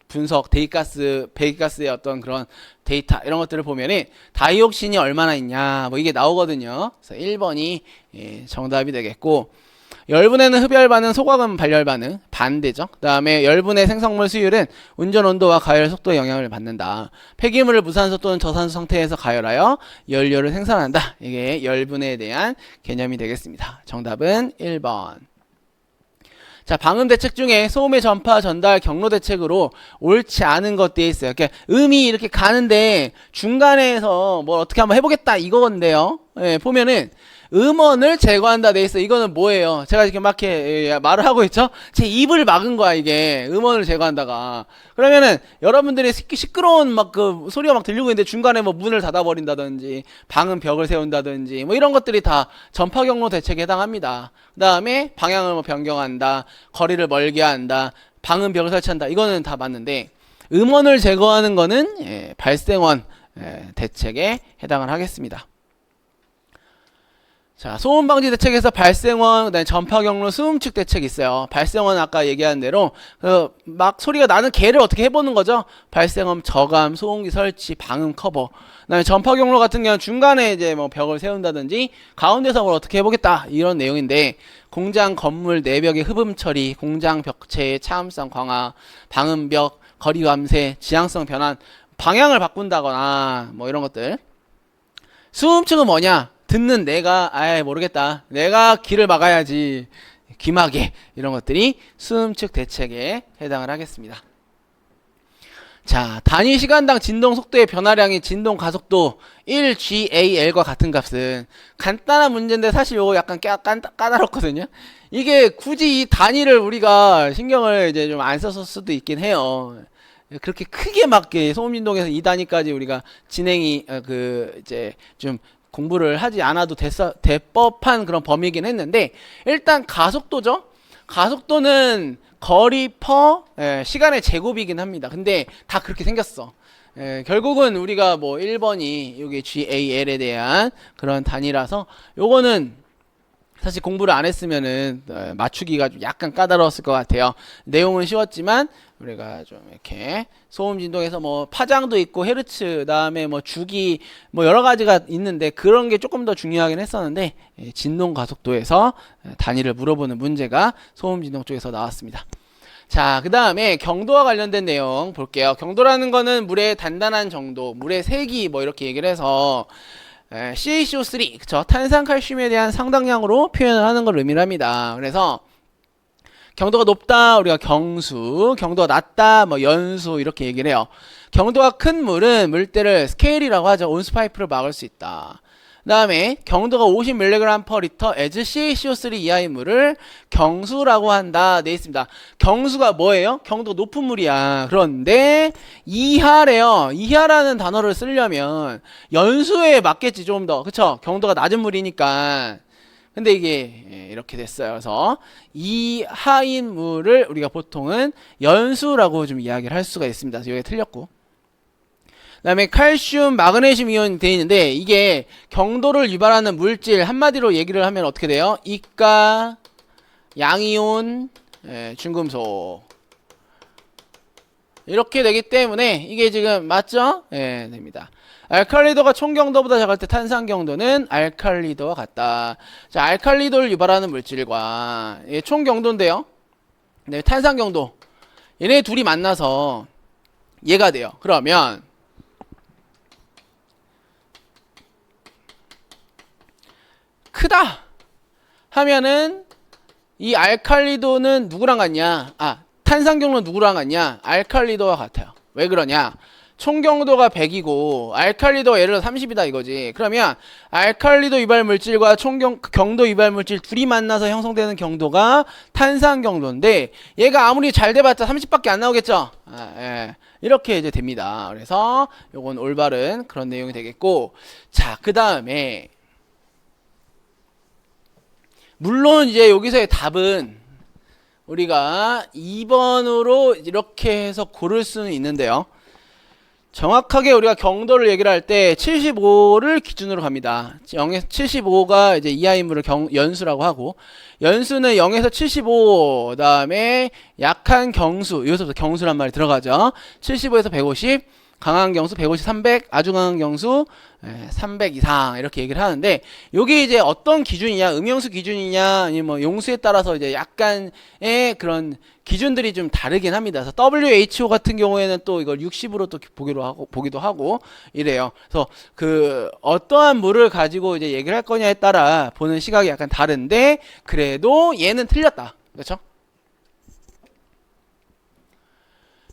분석, 대기가스, 배기가스의 어떤 그런 데이터 이런 것들을 보면은 다이옥신이 얼마나 있냐 뭐 이게 나오거든요. 그래서 1번이 정답이 되겠고 열분해는 흡열 반응, 소각은 발열 반응 반대죠. 그 다음에 열분해 생성물 수율은 운전 온도와 가열 속도에 영향을 받는다. 폐기물을 무산소 또는 저산소 상태에서 가열하여 연료를 생산한다. 이게 열분해에 대한 개념이 되겠습니다. 정답은 1번. 자, 방음 대책 중에 소음의 전파, 전달, 경로 대책으로 옳지 않은 것 되어 있어요. 그러니까 음이 이렇게 가는데 중간에서 뭘 어떻게 한번 해보겠다 이거건데요. 보면은 음원을 제거한다 돼 있어. 이거는 뭐예요? 제가 이렇게 막 이렇게 말을 하고 있죠? 제 입을 막은 거야, 이게. 음원을 제거한다가. 그러면은 여러분들이 시끄러운 막 그 소리가 막 들리고 있는데 중간에 뭐 문을 닫아버린다든지 방음 벽을 세운다든지 뭐 이런 것들이 다 전파 경로 대책에 해당합니다. 그 다음에 방향을 뭐 변경한다, 거리를 멀게 한다, 방음 벽을 설치한다. 이거는 다 맞는데 음원을 제거하는 거는 발생원 대책에 해당을 하겠습니다. 자, 소음 방지 대책에서 발생원, 그다음에 전파 경로 수음축 대책이 있어요. 발생원 아까 얘기한 대로 막 소리가 나는 개를 어떻게 해보는 거죠. 발생원 저감, 소음기 설치, 방음 커버. 그다음에 전파 경로 같은 경우는 중간에 이제 뭐 벽을 세운다든지 가운데서 뭘 어떻게 해보겠다 이런 내용인데 공장 건물 내벽의 흡음 처리, 공장 벽체의 차음성 강화, 방음벽, 거리 감쇄, 지향성 변환, 방향을 바꾼다거나 뭐 이런 것들. 수음축은 뭐냐? 듣는 내가 모르겠다. 내가 귀를 막아야지. 귀마개 이런 것들이 수음축 대책에 해당을 하겠습니다. 자, 단위 시간당 진동 속도의 변화량이 진동 가속도 1GAL과 같은 값은 간단한 문제인데 사실 이거 약간 까다롭거든요. 이게 굳이 이 단위를 우리가 신경을 이제 좀 안 썼을 수도 있긴 해요. 그렇게 크게 막 소음 진동에서 2단위까지 우리가 진행이 이제 좀 공부를 하지 않아도 될 법한 그런 범위이긴 했는데 일단 가속도죠. 가속도는 거리 퍼 시간의 제곱이긴 합니다. 근데 다 그렇게 생겼어. 결국은 우리가 뭐 1번이 여기 GAL에 대한 그런 단위라서 요거는 사실 공부를 안 했으면은 맞추기가 좀 약간 까다로웠을 것 같아요. 내용은 쉬웠지만 우리가 좀 이렇게 소음 진동에서 뭐 파장도 있고 헤르츠 그다음에 뭐 주기 뭐 여러 가지가 있는데 그런 게 조금 더 중요하긴 했었는데 진동 가속도에서 단위를 물어보는 문제가 소음 진동 쪽에서 나왔습니다. 자, 그 다음에 경도와 관련된 내용 볼게요. 경도라는 거는 물의 단단한 정도, 물의 색이 뭐 이렇게 얘기를 해서 CaCO3, 그쵸? 탄산칼슘에 대한 상당량으로 표현을 하는 걸 의미합니다. 그래서 경도가 높다, 우리가 경수, 경도가 낮다, 뭐 연수 이렇게 얘기를 해요. 경도가 큰 물은 물때를 스케일이라고 하죠. 온수파이프를 막을 수 있다. 다음에 경도가 50mg/L as CaCO3 이하의 물을 경수라고 한다 돼 있습니다. 경수가 뭐예요? 경도가 높은 물이야. 그런데 이하래요. 이하라는 단어를 쓰려면 연수에 맞겠지 좀 더. 그쵸? 경도가 낮은 물이니까. 근데 이게 이렇게 됐어요. 그래서 이하인 물을 우리가 보통은 연수라고 좀 이야기를 할 수가 있습니다. 그래서 여기 틀렸고. 그 다음에 칼슘, 마그네슘 이온이 되어 있는데 이게 경도를 유발하는 물질 한마디로 얘기를 하면 어떻게 돼요? 이가, 양이온, 중금속 이렇게 되기 때문에 이게 지금 맞죠? 됩니다. 알칼리도가 총경도보다 작을 때 탄산 경도는 알칼리도와 같다. 자, 알칼리도를 유발하는 물질과 총경도인데요. 네, 탄산 경도 얘네 둘이 만나서 얘가 돼요. 그러면 크다 하면은 이 알칼리도는 누구랑 같냐? 탄산경도는 누구랑 같냐? 알칼리도와 같아요. 왜 그러냐? 총경도가 100이고 알칼리도가 예를 들어 30이다 이거지. 그러면 알칼리도 유발 물질과 총경도 유발 물질 둘이 만나서 형성되는 경도가 탄산경도인데 얘가 아무리 잘 돼봤자 30밖에 안 나오겠죠? 이렇게 이제 됩니다. 그래서 요건 올바른 그런 내용이 되겠고, 자, 그 다음에 물론 이제 여기서의 답은 우리가 2번으로 이렇게 해서 고를 수는 있는데요. 정확하게 우리가 경도를 얘기를 할 때 75를 기준으로 갑니다. 0에서 75가 이제 이하인 물을 연수라고 하고, 연수는 0에서 75, 그 다음에 약한 경수, 여기서부터 경수란 말이 들어가죠. 75에서 150, 강한 경수 150, 300, 아주 강한 경수 300 이상 이렇게 얘기를 하는데, 요게 이제 어떤 기준이냐, 음영수 기준이냐, 아니면 뭐 용수에 따라서 이제 약간의 그런 기준들이 좀 다르긴 합니다. 그래서 WHO 같은 경우에는 또 이걸 60으로 또 보기도 하고 이래요. 그래서 그 어떠한 물을 가지고 이제 얘기를 할 거냐에 따라 보는 시각이 약간 다른데, 그래도 얘는 틀렸다. 그렇죠?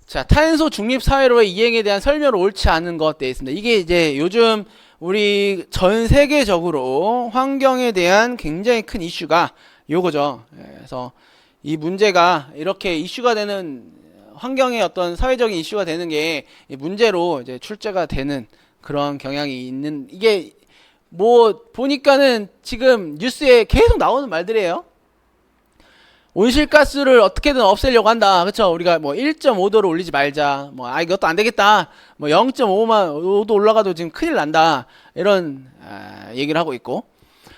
자, 탄소 중립 사회로의 이행에 대한 설명을 옳지 않은 것 되어 있습니다. 이게 이제 요즘 우리 전 세계적으로 환경에 대한 굉장히 큰 이슈가 요거죠. 그래서 이 문제가 이렇게 이슈가 되는, 환경의 어떤 사회적인 이슈가 되는 게 문제로 이제 출제가 되는 그런 경향이 있는, 이게 뭐 보니까는 지금 뉴스에 계속 나오는 말들이에요. 온실가스를 어떻게든 없애려고 한다. 그쵸? 우리가 뭐 1.5도를 올리지 말자. 뭐, 이것도 안 되겠다. 뭐 0.5도 올라가도 지금 큰일 난다. 이런, 얘기를 하고 있고.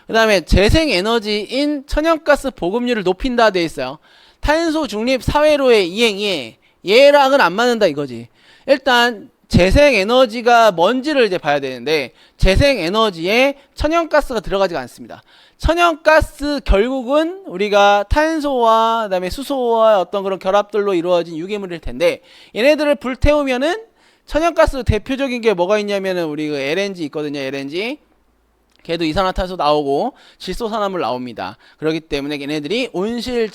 그 다음에 재생에너지인 천연가스 보급률을 높인다 돼 있어요. 탄소 중립 사회로의 이행이 얘랑은 안 맞는다 이거지. 일단, 재생에너지가 뭔지를 이제 봐야 되는데, 재생에너지에 천연가스가 들어가지가 않습니다. 천연가스 결국은 우리가 탄소와 그다음에 수소와 어떤 그런 결합들로 이루어진 유기물일 텐데, 얘네들을 불태우면은 천연가스 대표적인 게 뭐가 있냐면은 우리 그 LNG 있거든요. LNG. 걔도 이산화탄소 나오고 질소산화물 나옵니다. 그렇기 때문에 얘네들이 온실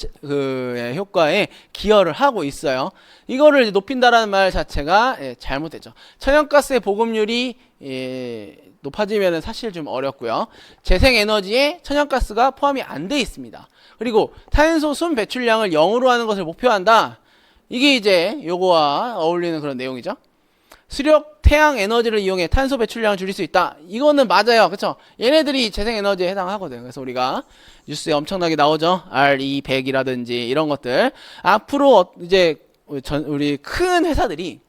효과에 기여를 하고 있어요. 이거를 이제 높인다라는 말 자체가 잘못됐죠. 천연가스의 보급률이 높아지면 사실 좀 어렵고요. 재생에너지에 천연가스가 포함이 안 돼 있습니다. 그리고 탄소 순 배출량을 0으로 하는 것을 목표한다. 이게 이제 요거와 어울리는 그런 내용이죠. 수력 태양 에너지를 이용해 탄소 배출량을 줄일 수 있다. 이거는 맞아요. 그쵸? 얘네들이 재생에너지에 해당하거든. 그래서 우리가 뉴스에 엄청나게 나오죠. RE100이라든지 이런 것들. 앞으로 이제 우리 큰 회사들이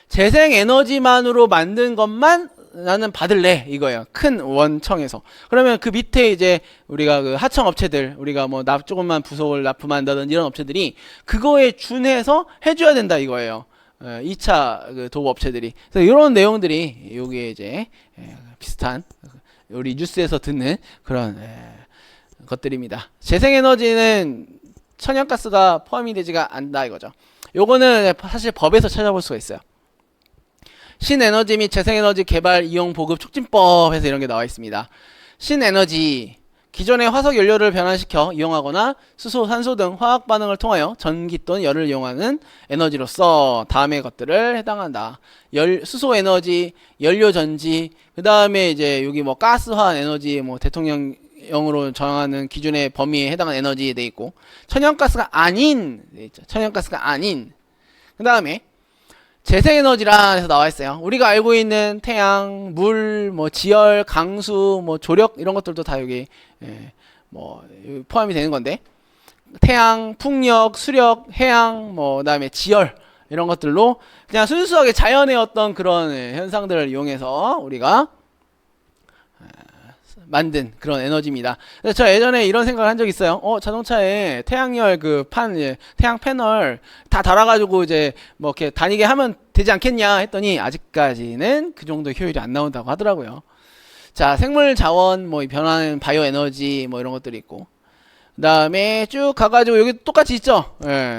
재생에너지만으로 만든 것만 나는 받을래 이거예요. 큰 원청에서. 그러면 그 밑에 이제 우리가 그 하청 업체들, 우리가 뭐 조금만 부속을 납품한다든지 이런 업체들이 그거에 준해서 해줘야 된다 이거예요. 2차 그 도급 업체들이. 그래서 이런 내용들이 여기에 이제 비슷한 우리 뉴스에서 듣는 그런 것들입니다. 재생에너지는 천연가스가 포함이 되지가 않다 이거죠. 요거는 사실 법에서 찾아볼 수가 있어요. 신에너지 및 재생에너지 개발 이용 보급 촉진법에서 이런 게 나와 있습니다. 신에너지, 기존의 화석 연료를 변환시켜 이용하거나 수소, 산소 등 화학 반응을 통하여 전기 또는 열을 이용하는 에너지로서 다음의 것들을 해당한다. 수소 에너지, 연료 전지, 그 다음에 이제 여기 뭐 가스화 에너지, 뭐 대통령령으로 정하는 기준의 범위에 해당하는 에너지에 돼 있고, 천연가스가 아닌, 돼 있죠. 천연가스가 아닌. 그 다음에 재생에너지라 해서 나와 있어요. 우리가 알고 있는 태양, 물, 뭐 지열, 강수, 뭐 조력 이런 것들도 다 여기 뭐 포함이 되는 건데, 태양, 풍력, 수력, 해양, 뭐 그다음에 지열 이런 것들로 그냥 순수하게 자연의 어떤 그런 현상들을 이용해서 우리가 만든 그런 에너지입니다. 그래서 저 예전에 이런 생각을 한 적이 있어요. 자동차에 태양열 태양 패널 다 달아가지고 이제 뭐 이렇게 다니게 하면 되지 않겠냐 했더니 아직까지는 그 정도 효율이 안 나온다고 하더라고요. 자, 생물 자원, 뭐 변화하는 바이오 에너지 뭐 이런 것들이 있고, 그 다음에 쭉 가가지고 여기 똑같이 있죠.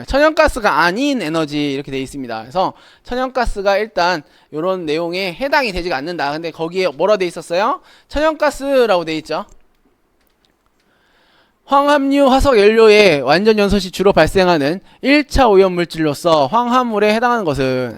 천연가스가 아닌 에너지 이렇게 돼 있습니다. 그래서 천연가스가 일단 이런 내용에 해당이 되지가 않는다. 근데 거기에 뭐라 돼 있었어요? 천연가스라고 돼 있죠. 황합류 화석 연료의 완전 연소 시 주로 발생하는 1차 오염물질로서 황화물에 해당하는 것은,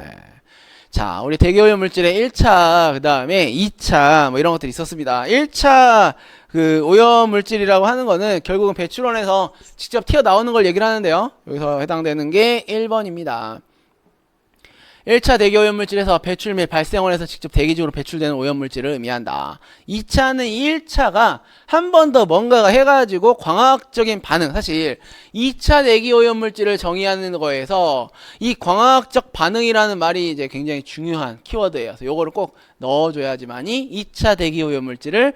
자, 우리 대기오염 물질의 1차, 그 다음에 2차, 뭐 이런 것들이 있었습니다. 1차 그 오염 물질이라고 하는 거는 결국은 배출원에서 직접 튀어나오는 걸 얘기를 하는데요. 여기서 해당되는 게 1번입니다. 1차 대기오염물질에서 배출 및 발생원에서 직접 대기적으로 배출되는 오염물질을 의미한다. 2차는 1차가 한 번 더 뭔가가 해가지고 광학적인 반응, 사실 2차 대기오염물질을 정의하는 거에서 이 광학적 반응이라는 말이 이제 굉장히 중요한 키워드예요. 그래서 요거를 꼭 넣어줘야지만이 2차 대기오염물질을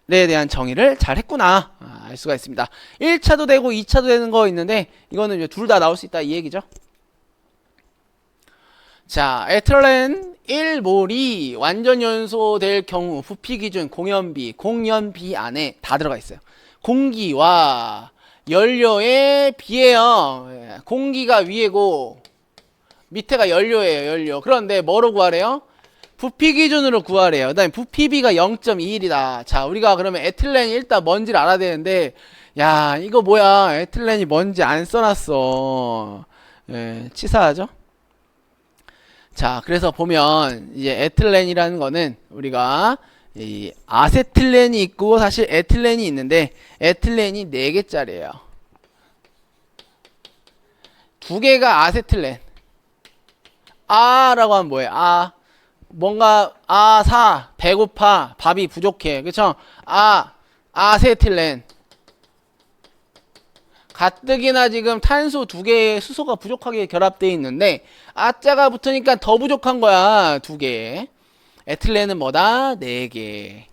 에 대한 정의를 잘 했구나 알 수가 있습니다. 1차도 되고 2차도 되는 거 있는데 이거는 둘 다 나올 수 있다 이 얘기죠. 자, 에틸렌 1몰이 완전 연소될 경우 부피 기준 공연비 안에 다 들어가 있어요. 공기와 연료에 비해요. 공기가 위에고 밑에가 연료예요. 연료. 그런데 뭐로 구하래요? 부피 기준으로 구하래요. 그 다음에 부피비가 0.21이다. 자, 우리가 그러면 에틸렌이 일단 뭔지를 알아야 되는데, 야, 이거 뭐야. 에틸렌이 뭔지 안 써놨어. 치사하죠? 자, 그래서 보면 이제 에틸렌이라는 거는 우리가 이 아세틸렌이 있고 사실 에틸렌이 있는데, 에틸렌이 4개짜리예요. 2개가 아세틸렌. 아라고 하면 뭐예요? 뭔가 배고파, 밥이 부족해, 그쵸? 아세틸렌. 가뜩이나 지금 탄소 2개의 수소가 부족하게 결합되어 있는데 아자가 붙으니까 더 부족한 거야. 2개. 에틸렌은 뭐다? 4개.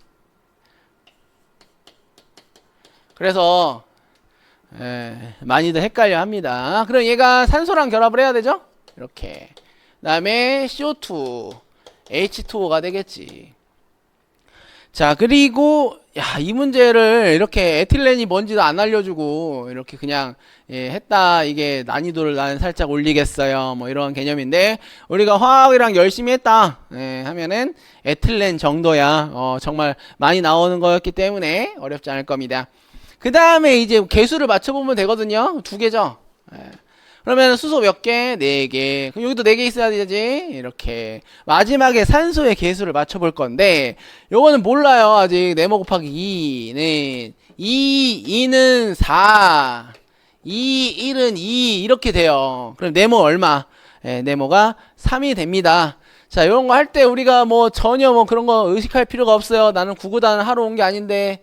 그래서 많이들 헷갈려 합니다. 그럼 얘가 산소랑 결합을 해야 되죠? 이렇게. 그 다음에 CO2 H2O가 되겠지. 자, 그리고 이 문제를 이렇게 에틸렌이 뭔지도 안 알려주고 이렇게 그냥 했다. 이게 난이도를 나는 살짝 올리겠어요. 뭐 이런 개념인데, 우리가 화학이랑 열심히 했다 하면은 에틸렌 정도야 정말 많이 나오는 거였기 때문에 어렵지 않을 겁니다. 그 다음에 이제 개수를 맞춰보면 되거든요. 2개죠. 그러면 수소 몇 개? 4개. 그럼 여기도 4개 있어야 되지. 이렇게 마지막에 산소의 개수를 맞춰볼 건데, 요거는 몰라요. 아직 네모 곱하기 2는 2는 4, 1은 2 이렇게 돼요. 그럼 네모 얼마? 네모가 3이 됩니다. 자, 요런 거 할 때 우리가 뭐 전혀 뭐 그런 거 의식할 필요가 없어요. 나는 구구단 하러 온 게 아닌데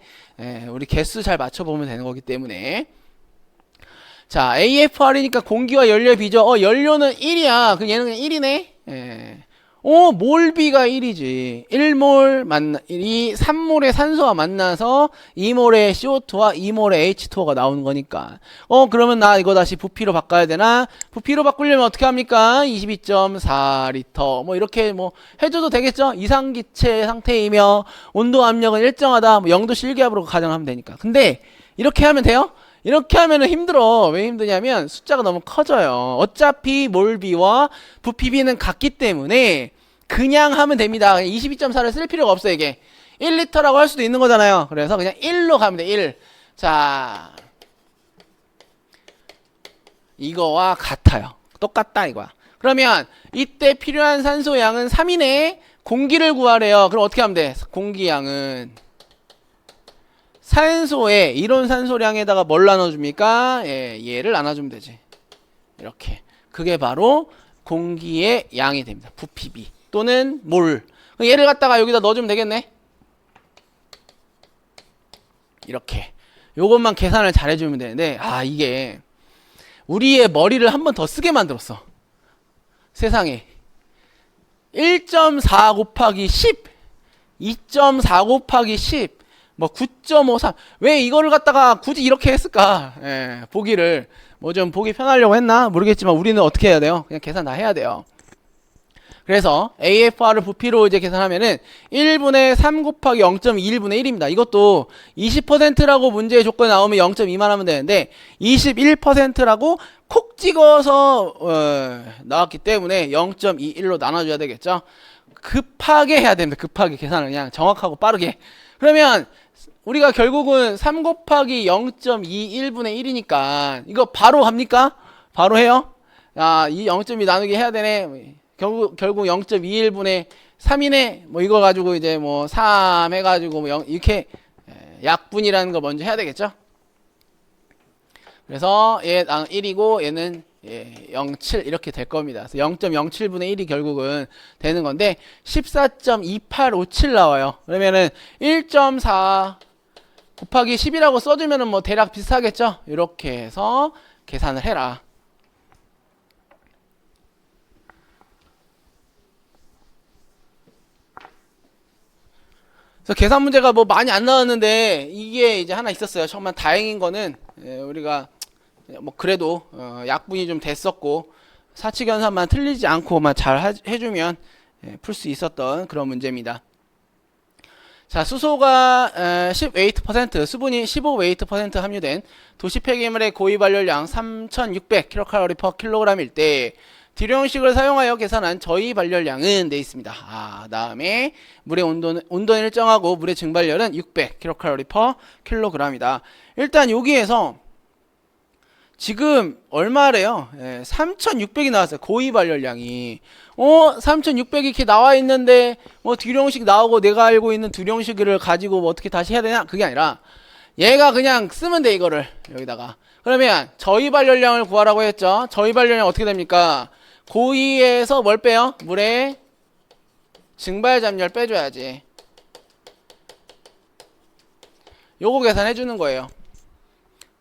우리 개수 잘 맞춰보면 되는 거기 때문에. 자, AFR이니까 공기와 연료의 비죠. 연료는 1이야. 그럼 얘는 그냥 1이네. 몰비가 1이지. 1몰 3몰의 산소와 만나서 2몰의 CO2와 2몰의 H2O가 나오는 거니까. 그러면 나 이거 다시 부피로 바꿔야 되나? 부피로 바꾸려면 어떻게 합니까? 22.4리터. 뭐 이렇게 뭐 해줘도 되겠죠? 이상기체 상태이며 온도 압력은 일정하다. 뭐 0도씨 일기압으로 가정하면 되니까. 근데 이렇게 하면 돼요? 이렇게 하면은 힘들어. 왜 힘드냐면 숫자가 너무 커져요. 어차피 몰비와 부피비는 같기 때문에 그냥 하면 됩니다. 22.4를 쓸 필요가 없어. 이게 1리터라고 할 수도 있는 거잖아요. 그래서 그냥 1로 가면 돼. 1. 자, 이거와 같아요. 똑같다 이거야. 그러면 이때 필요한 산소 양은 3이네. 공기를 구하래요. 그럼 어떻게 하면 돼? 공기 양은 산소에 이론 산소량에다가 뭘 나눠줍니까? 예, 얘를 나눠주면 되지. 이렇게. 그게 바로 공기의 양이 됩니다. 부피비 또는 몰. 얘를 갖다가 여기다 넣어주면 되겠네. 이렇게. 요것만 계산을 잘 해주면 되는데, 아, 이게 우리의 머리를 한 번 더 쓰게 만들었어. 세상에. 1.4 곱하기 10, 2.4 곱하기 10, 뭐 9.53. 왜 이거를 갖다가 굳이 이렇게 했을까? 예, 보기를 뭐 좀 보기 편하려고 했나 모르겠지만 우리는 어떻게 해야 돼요? 그냥 계산 다 해야 돼요. 그래서 AFR을 부피로 이제 계산하면은 1분의 3 곱하기 0.21분의 1입니다. 이것도 20%라고 문제의 조건이 나오면 0.2만 하면 되는데 21%라고 콕 찍어서 나왔기 때문에 0.21로 나눠줘야 되겠죠. 급하게 해야 됩니다. 급하게 계산을 그냥 정확하고 빠르게. 그러면 우리가 결국은 3 곱하기 0.21분의 1이니까 이거 바로 합니까? 바로 해요? 아, 이 0.2 나누기 해야 되네. 결국 0.21분의 3이네. 뭐 이거 가지고 이제 뭐 3 해가지고 뭐 0 이렇게 약분이라는 거 먼저 해야 되겠죠. 그래서 얘 1이고 얘는 0.7 이렇게 될 겁니다. 그래서 0.07분의 1이 결국은 되는 건데 14.2857 나와요. 그러면은 1.4 곱하기 10이라고 써주면은 뭐 대략 비슷하겠죠. 이렇게 해서 계산을 해라. 그래서 계산 문제가 뭐 많이 안 나왔는데 이게 이제 하나 있었어요. 정말 다행인 거는 우리가 뭐 그래도 약분이 좀 됐었고 사칙연산만 틀리지 않고만 잘 해주면 풀 수 있었던 그런 문제입니다. 자, 수소가 10웨이트%, 수분이 15웨이트% 함유된 도시 폐기물의 고유 발열량 3600kcal/kg일 때 딜형식을 사용하여 계산한 저희 발열량은 돼 있습니다. 아, 다음에 물의 온도는 일정하고 물의 증발열은 600kcal/kg이다. 일단 여기에서 지금 얼마래요? 3600이 나왔어요. 고위 발열량이. 3600이 이렇게 나와 있는데 뭐 듀령식 나오고 내가 알고 있는 듀령식을 가지고 뭐 어떻게 다시 해야 되냐? 그게 아니라 얘가 그냥 쓰면 돼, 이거를 여기다가. 그러면 저희 발열량을 구하라고 했죠. 저희 발열량 어떻게 됩니까? 고위에서 뭘 빼요? 물의 증발 잠열 빼줘야지. 요거 계산해 주는 거예요.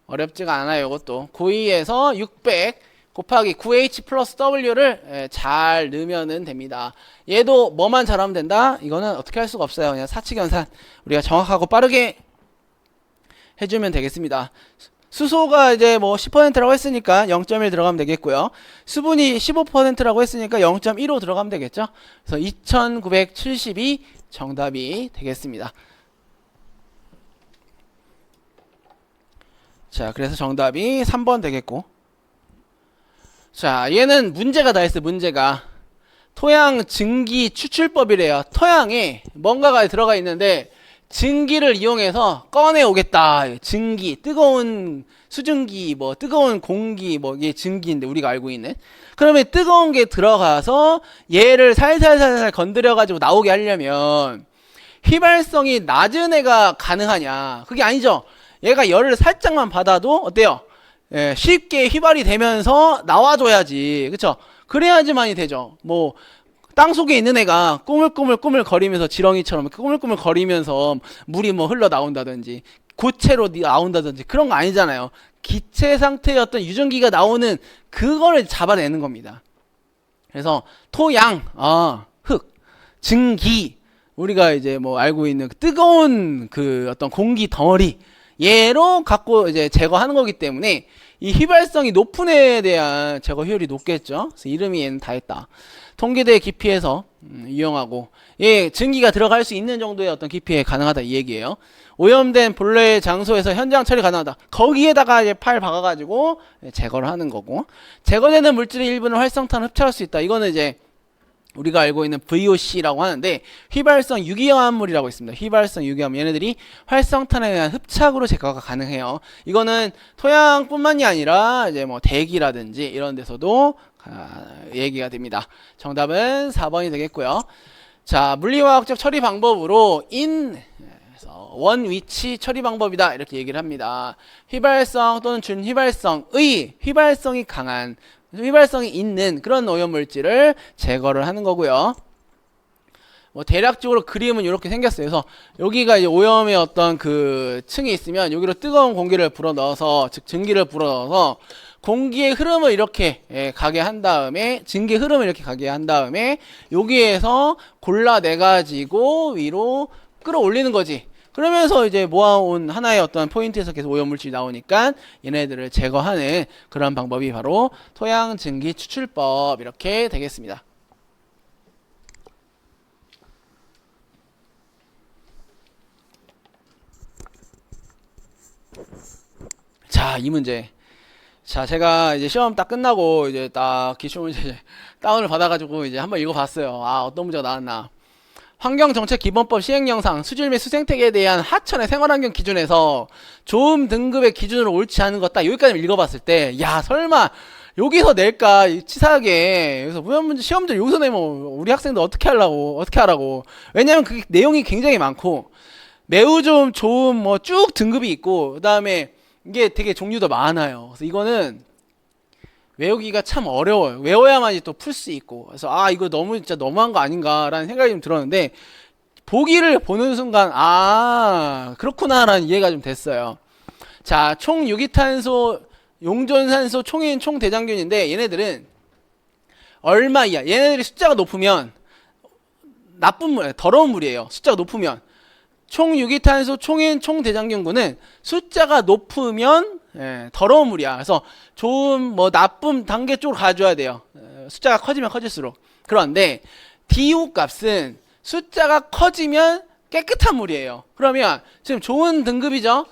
어렵지가 않아요. 이것도 고위에서 600 곱하기 9H 플러스 W를 잘 넣으면 됩니다. 얘도 뭐만 잘하면 된다? 이거는 어떻게 할 수가 없어요. 그냥 사칙연산 우리가 정확하고 빠르게 해주면 되겠습니다. 수소가 이제 뭐 10%라고 했으니까 0.1 들어가면 되겠고요. 수분이 15%라고 했으니까 0.15 들어가면 되겠죠. 그래서 2972 정답이 되겠습니다. 자, 그래서 정답이 3번 되겠고. 자, 얘는 문제가 다 있어요. 문제가 토양 증기 추출법이래요. 토양에 뭔가가 들어가 있는데 증기를 이용해서 꺼내 오겠다. 증기, 뜨거운 수증기, 뭐 뜨거운 공기, 뭐 이게 증기인데 우리가 알고 있는. 그러면 뜨거운 게 들어가서 얘를 살살살살 건드려 가지고 나오게 하려면 휘발성이 낮은 애가 가능하냐? 그게 아니죠. 얘가 열을 살짝만 받아도 어때요? 쉽게 휘발이 되면서 나와줘야지. 그쵸? 그래야지만이 되죠. 뭐 땅속에 있는 애가 꾸물꾸물 거리면서 지렁이처럼 꾸물꾸물 거리면서 물이 뭐 흘러 나온다든지 고체로 나온다든지 그런 거 아니잖아요. 기체 상태의 어떤 유전기가 나오는 그거를 잡아내는 겁니다. 그래서 토양, 흙, 증기, 우리가 이제 뭐 알고 있는 뜨거운 그 어떤 공기 덩어리 얘로 갖고 이제 제거하는 거기 때문에 이 휘발성이 높은 애에 대한 제거 효율이 높겠죠. 그래서 이름이 얘는 다 했다. 통계대 깊이에서 이용하고 증기가 들어갈 수 있는 정도의 어떤 깊이에 가능하다 이 얘기예요. 오염된 본래 장소에서 현장 처리 가능하다. 거기에다가 이제 팔 박아가지고 제거를 하는 거고, 제거되는 물질의 일부는 활성탄을 흡착할 수 있다. 이거는 이제 우리가 알고 있는 VOC라고 하는데 휘발성 유기화합물이라고 있습니다. 휘발성 유기화합물, 얘네들이 활성탄에 의한 흡착으로 제거가 가능해요. 이거는 토양뿐만이 아니라 이제 뭐 대기라든지 이런 데서도 얘기가 됩니다. 정답은 4번이 되겠고요. 자, 물리화학적 처리 방법으로 원 위치 처리 방법이다 이렇게 얘기를 합니다. 휘발성 또는 준휘발성의 휘발성이 강한, 휘발성이 있는 그런 오염물질을 제거를 하는 거고요. 뭐 대략적으로 그림은 이렇게 생겼어요. 그래서 여기가 이제 오염의 어떤 그 층이 있으면 여기로 뜨거운 공기를 불어넣어서, 즉 증기를 불어넣어서 공기의 흐름을 이렇게 가게 한 다음에, 증기 흐름을 이렇게 가게 한 다음에 여기에서 골라내 가지고 위로 끌어올리는 거지. 그러면서 이제 모아온 하나의 어떤 포인트에서 계속 오염물질이 나오니까 얘네들을 제거하는 그런 방법이 바로 토양 증기 추출법 이렇게 되겠습니다. 자, 이 문제. 자, 제가 이제 시험 딱 끝나고 이제 딱 기출문제 다운을 받아가지고 이제 한번 읽어봤어요. 아, 어떤 문제가 나왔나. 환경정책기본법 시행령상 수질 및 수생태계에 대한 하천의 생활환경 기준에서 좋음 등급의 기준으로 옳지 않은 것 딱 여기까지 읽어봤을 때, 야, 설마 여기서 낼까 치사하게. 그래서 문제 시험들 여기서 내면 우리 학생들 어떻게 하라고. 왜냐면 그 내용이 굉장히 많고 매우 좀 좋은 뭐 쭉 등급이 있고, 그 다음에 이게 되게 종류도 많아요. 그래서 이거는 외우기가 참 어려워요. 외워야만이 또 풀 수 있고. 그래서 아, 이거 진짜 너무한 거 아닌가라는 생각이 좀 들었는데, 보기를 보는 순간 아, 그렇구나라는 이해가 좀 됐어요. 자, 총 유기탄소 용존산소 총인 총대장균인데 얘네들은 얼마 이하, 얘네들이 숫자가 높으면 나쁜 물, 더러운 물이에요. 숫자가 높으면. 총 유기탄소 총인 총대장균군은 숫자가 높으면 더러운 물이야. 그래서 좋은 뭐 나쁨 단계 쪽으로 가줘야 돼요. 숫자가 커지면 커질수록. 그런데 DO 값은 숫자가 커지면 깨끗한 물이에요. 그러면 지금 좋은 등급이죠.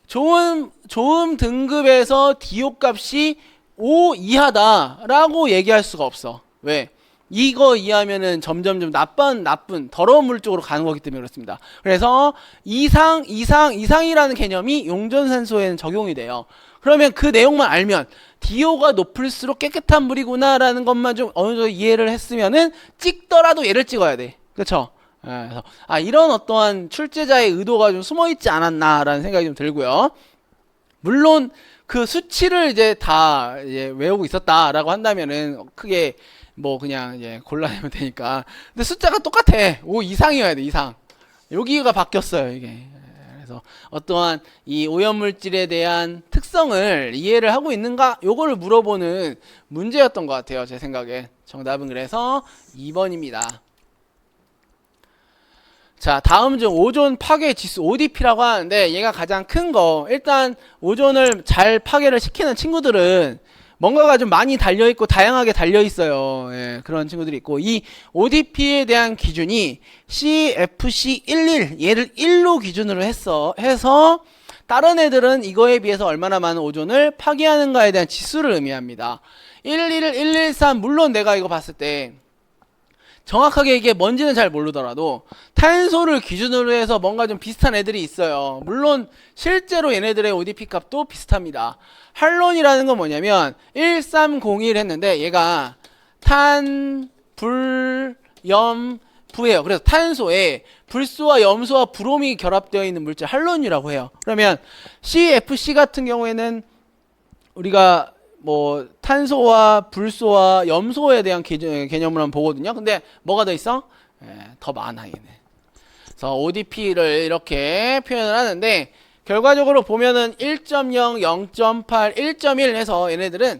좋은 등급에서 DO 값이 5 이하다라고 얘기할 수가 없어. 왜? 이거 이하면은 점점 나쁜 더러운 물 쪽으로 가는 거기 때문에 그렇습니다. 그래서 이상이라는 개념이 용존산소에는 적용이 돼요. 그러면 그 내용만 알면 DO가 높을수록 깨끗한 물이구나라는 것만 좀 어느 정도 이해를 했으면은 찍더라도 얘를 찍어야 돼. 그렇죠? 그래서 이런 어떠한 출제자의 의도가 좀 숨어 있지 않았나라는 생각이 좀 들고요. 물론 그 수치를 이제 다 외우고 있었다라고 한다면은 크게 뭐 그냥 이제 골라내면 되니까. 근데 숫자가 똑같아. 5 이상이어야 돼, 이상. 여기가 바뀌었어요, 이게. 그래서 어떠한 이 오염물질에 대한 특성을 이해를 하고 있는가? 요거를 물어보는 문제였던 것 같아요, 제 생각에. 정답은 그래서 2번입니다. 자, 다음 중 오존 파괴 지수 ODP라고 하는데 얘가 가장 큰 거. 일단 오존을 잘 파괴를 시키는 친구들은 뭔가가 좀 많이 달려있고 다양하게 달려있어요. 그런 친구들이 있고, 이 ODP에 대한 기준이 CFC11, 얘를 1로 기준으로 해서 다른 애들은 이거에 비해서 얼마나 많은 오존을 파괴하는가에 대한 지수를 의미합니다. 11을 113, 물론 내가 이거 봤을 때 정확하게 이게 뭔지는 잘 모르더라도 탄소를 기준으로 해서 뭔가 좀 비슷한 애들이 있어요. 물론 실제로 얘네들의 ODP 값도 비슷합니다. 할론이라는 건 뭐냐면 1301 했는데 얘가 탄, 불, 염, 부예요. 그래서 탄소에 불소와 염소와 브롬이 결합되어 있는 물질 할론이라고 해요. 그러면 CFC 같은 경우에는 우리가 뭐 탄소와 불소와 염소에 대한 개념을 한번 보거든요. 근데 뭐가 더 있어? 더 많아 얘네. 그래서 ODP를 이렇게 표현을 하는데 결과적으로 보면은 1.0, 0.8, 1.1 해서 얘네들은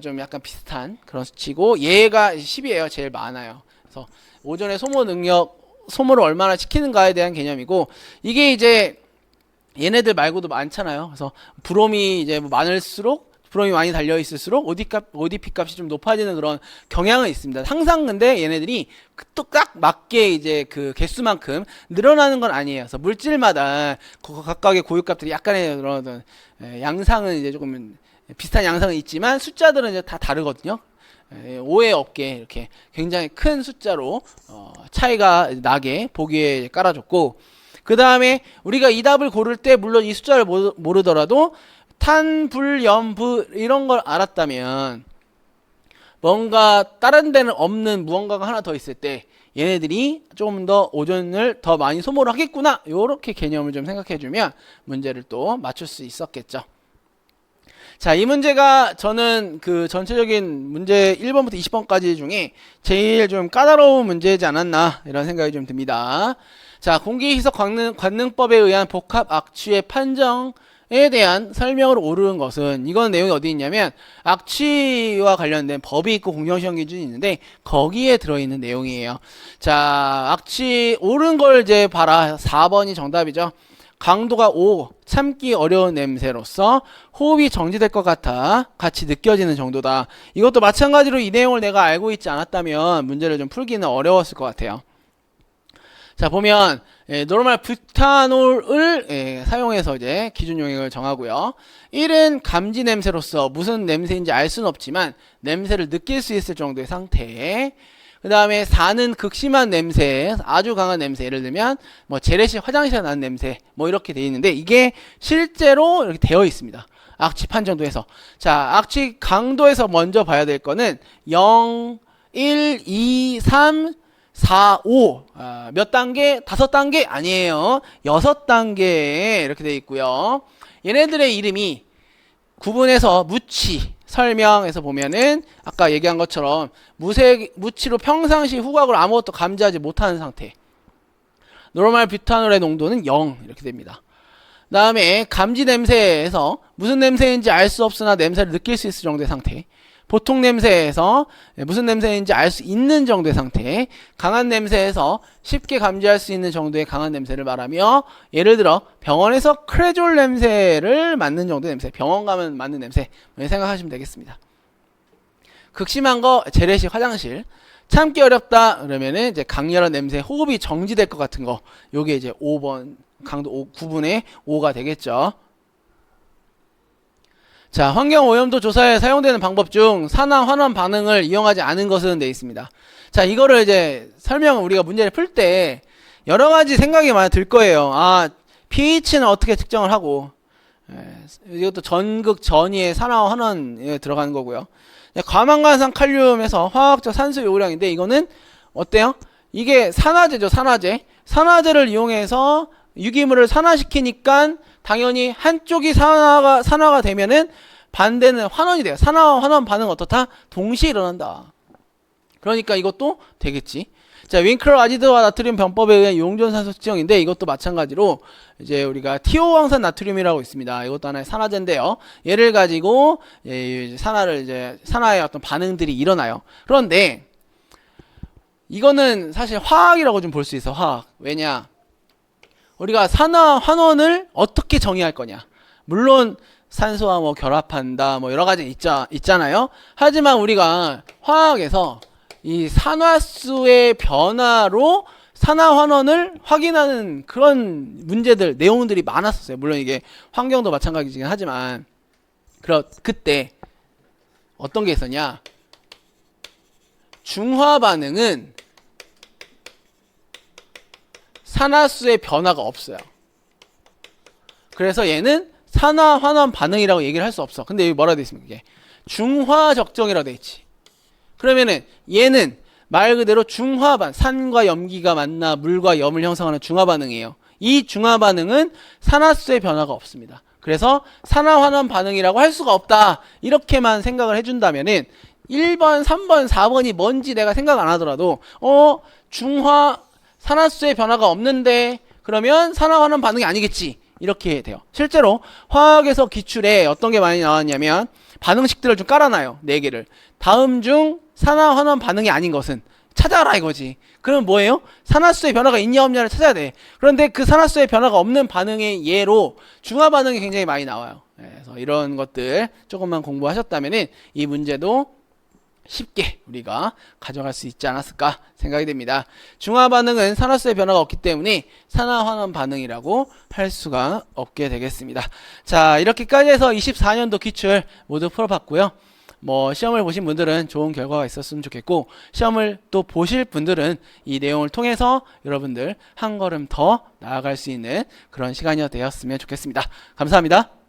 좀 약간 비슷한 그런 수치고 얘가 10이에요. 제일 많아요. 그래서 오존의 소모를 얼마나 시키는가에 대한 개념이고, 이게 이제 얘네들 말고도 많잖아요. 그래서 브롬이 이제 많을수록, 브롬이 많이 달려있을수록 ODP 값이 좀 높아지는 그런 경향은 있습니다. 항상 근데 얘네들이 또 딱 맞게 이제 그 개수만큼 늘어나는 건 아니에요. 그래서 물질마다 각각의 고유값들이 약간의 그런 양상은 이제 조금 비슷한 양상은 있지만 숫자들은 이제 다 다르거든요. 오해 없게 이렇게 굉장히 큰 숫자로 차이가 나게 보기에 깔아줬고, 그 다음에 우리가 이 답을 고를 때 물론 이 숫자를 모르더라도 탄, 불, 염, 부 이런 걸 알았다면 뭔가 다른 데는 없는 무언가가 하나 더 있을 때 얘네들이 조금 더 오존을 더 많이 소모를 하겠구나, 요렇게 개념을 좀 생각해주면 문제를 또 맞출 수 있었겠죠. 자, 이 문제가 저는 그 전체적인 문제 1번부터 20번까지 중에 제일 좀 까다로운 문제이지 않았나, 이런 생각이 좀 듭니다. 자, 공기희석 관능법에 의한 복합 악취의 판정에 대한 설명으로 옳은 것은, 이건 내용이 어디 있냐면 악취와 관련된 법이 있고 공정시험 기준이 있는데 거기에 들어있는 내용이에요. 자, 악취 옳은 걸 이제 봐라. 4번이 정답이죠. 강도가 5, 참기 어려운 냄새로서 호흡이 정지될 것 같아 같이 느껴지는 정도다. 이것도 마찬가지로 이 내용을 내가 알고 있지 않았다면 문제를 좀 풀기는 어려웠을 것 같아요. 자, 보면 노르말 부탄올을 사용해서 이제 기준 용액을 정하고요. 1은 감지 냄새로서 무슨 냄새인지 알 수는 없지만 냄새를 느낄 수 있을 정도의 상태. 그 다음에 4는 극심한 냄새, 아주 강한 냄새, 예를 들면 뭐 재래식 화장실에 나는 냄새, 뭐 이렇게 되어 있는데 이게 실제로 이렇게 되어 있습니다. 악취 판정도에서. 자, 악취 강도에서 먼저 봐야 될 거는 0, 1, 2, 3, 4, 5. 몇 단계? 5단계? 아니에요. 6단계 이렇게 되어 있고요. 얘네들의 이름이 구분해서 무치, 설명에서 보면은 아까 얘기한 것처럼 무치로 평상시 후각으로 아무것도 감지하지 못하는 상태. 노르말 뷰타놀의 농도는 0 이렇게 됩니다. 그 다음에 감지 냄새에서 무슨 냄새인지 알 수 없으나 냄새를 느낄 수 있을 정도의 상태. 보통 냄새에서 무슨 냄새인지 알 수 있는 정도의 상태. 강한 냄새에서 쉽게 감지할 수 있는 정도의 강한 냄새를 말하며, 예를 들어 병원에서 크레졸 냄새를 맡는 정도의 냄새, 병원 가면 맡는 냄새 생각하시면 되겠습니다. 극심한 거 재래식 화장실. 참기 어렵다 그러면은 이제 강렬한 냄새, 호흡이 정지될 것 같은 거, 요게 이제 5번 강도 5, 9분의 5가 되겠죠. 자, 환경오염도 조사에 사용되는 방법 중 산화 환원 반응을 이용하지 않은 것은 돼 있습니다. 자, 이거를 이제 설명을 우리가 문제를 풀 때 여러 가지 생각이 많이 들 거예요. 아, pH는 어떻게 측정을 하고, 이것도 전극 전이의 산화 환원에 들어가는 거고요. 과망간산 칼륨에서 화학적 산소 요구량인데 이거는 어때요? 이게 산화제죠, 산화제. 산화제를 이용해서 유기물을 산화시키니까 당연히 한쪽이 산화가 되면은 반대는 환원이 돼요. 산화와 환원 반응은 어떻다? 동시에 일어난다. 그러니까 이것도 되겠지. 자, 윙클러 아지드와 나트륨 변법에 의한 용존산소 측정인데 이것도 마찬가지로 이제 우리가 티오황산 나트륨이라고 있습니다. 이것도 하나의 산화제인데요. 얘를 가지고 산화의 어떤 반응들이 일어나요. 그런데 이거는 사실 화학이라고 좀 볼 수 있어. 화학. 왜냐? 우리가 산화 환원을 어떻게 정의할 거냐. 물론 산소와 뭐 결합한다, 뭐 여러 가지 있잖아요. 하지만 우리가 화학에서 이 산화수의 변화로 산화 환원을 확인하는 그런 문제들, 내용들이 많았었어요. 물론 이게 환경도 마찬가지긴 하지만 그때 어떤 게 있었냐? 중화 반응은 산화수의 변화가 없어요. 그래서 얘는 산화 환원 반응이라고 얘기를 할 수 없어. 근데 여기 뭐라고 돼 있습니까? 이게 중화 적정이라고 돼 있지. 그러면은 얘는 말 그대로 중화 반응, 산과 염기가 만나 물과 염을 형성하는 중화 반응이에요. 이 중화 반응은 산화수의 변화가 없습니다. 그래서 산화 환원 반응이라고 할 수가 없다. 이렇게만 생각을 해준다면은 1번, 3번, 4번이 뭔지 내가 생각 안 하더라도 산화수의 변화가 없는데 그러면 산화 환원 반응이 아니겠지. 이렇게 돼요. 실제로 화학에서 기출에 어떤 게 많이 나왔냐면 반응식들을 좀 깔아놔요. 4개를. 다음 중 산화 환원 반응이 아닌 것은 찾아라 이거지. 그럼 뭐예요? 산화수의 변화가 있냐 없냐를 찾아야 돼. 그런데 그 산화수의 변화가 없는 반응의 예로 중화 반응이 굉장히 많이 나와요. 그래서 이런 것들 조금만 공부하셨다면 이 문제도 쉽게 우리가 가져갈 수 있지 않았을까 생각이 됩니다. 중화 반응은 산화수의 변화가 없기 때문에 산화 환원 반응이라고 할 수가 없게 되겠습니다. 자, 이렇게까지 해서 24년도 기출 모두 풀어봤고요. 뭐 시험을 보신 분들은 좋은 결과가 있었으면 좋겠고, 시험을 또 보실 분들은 이 내용을 통해서 여러분들 한 걸음 더 나아갈 수 있는 그런 시간이 되었으면 좋겠습니다. 감사합니다.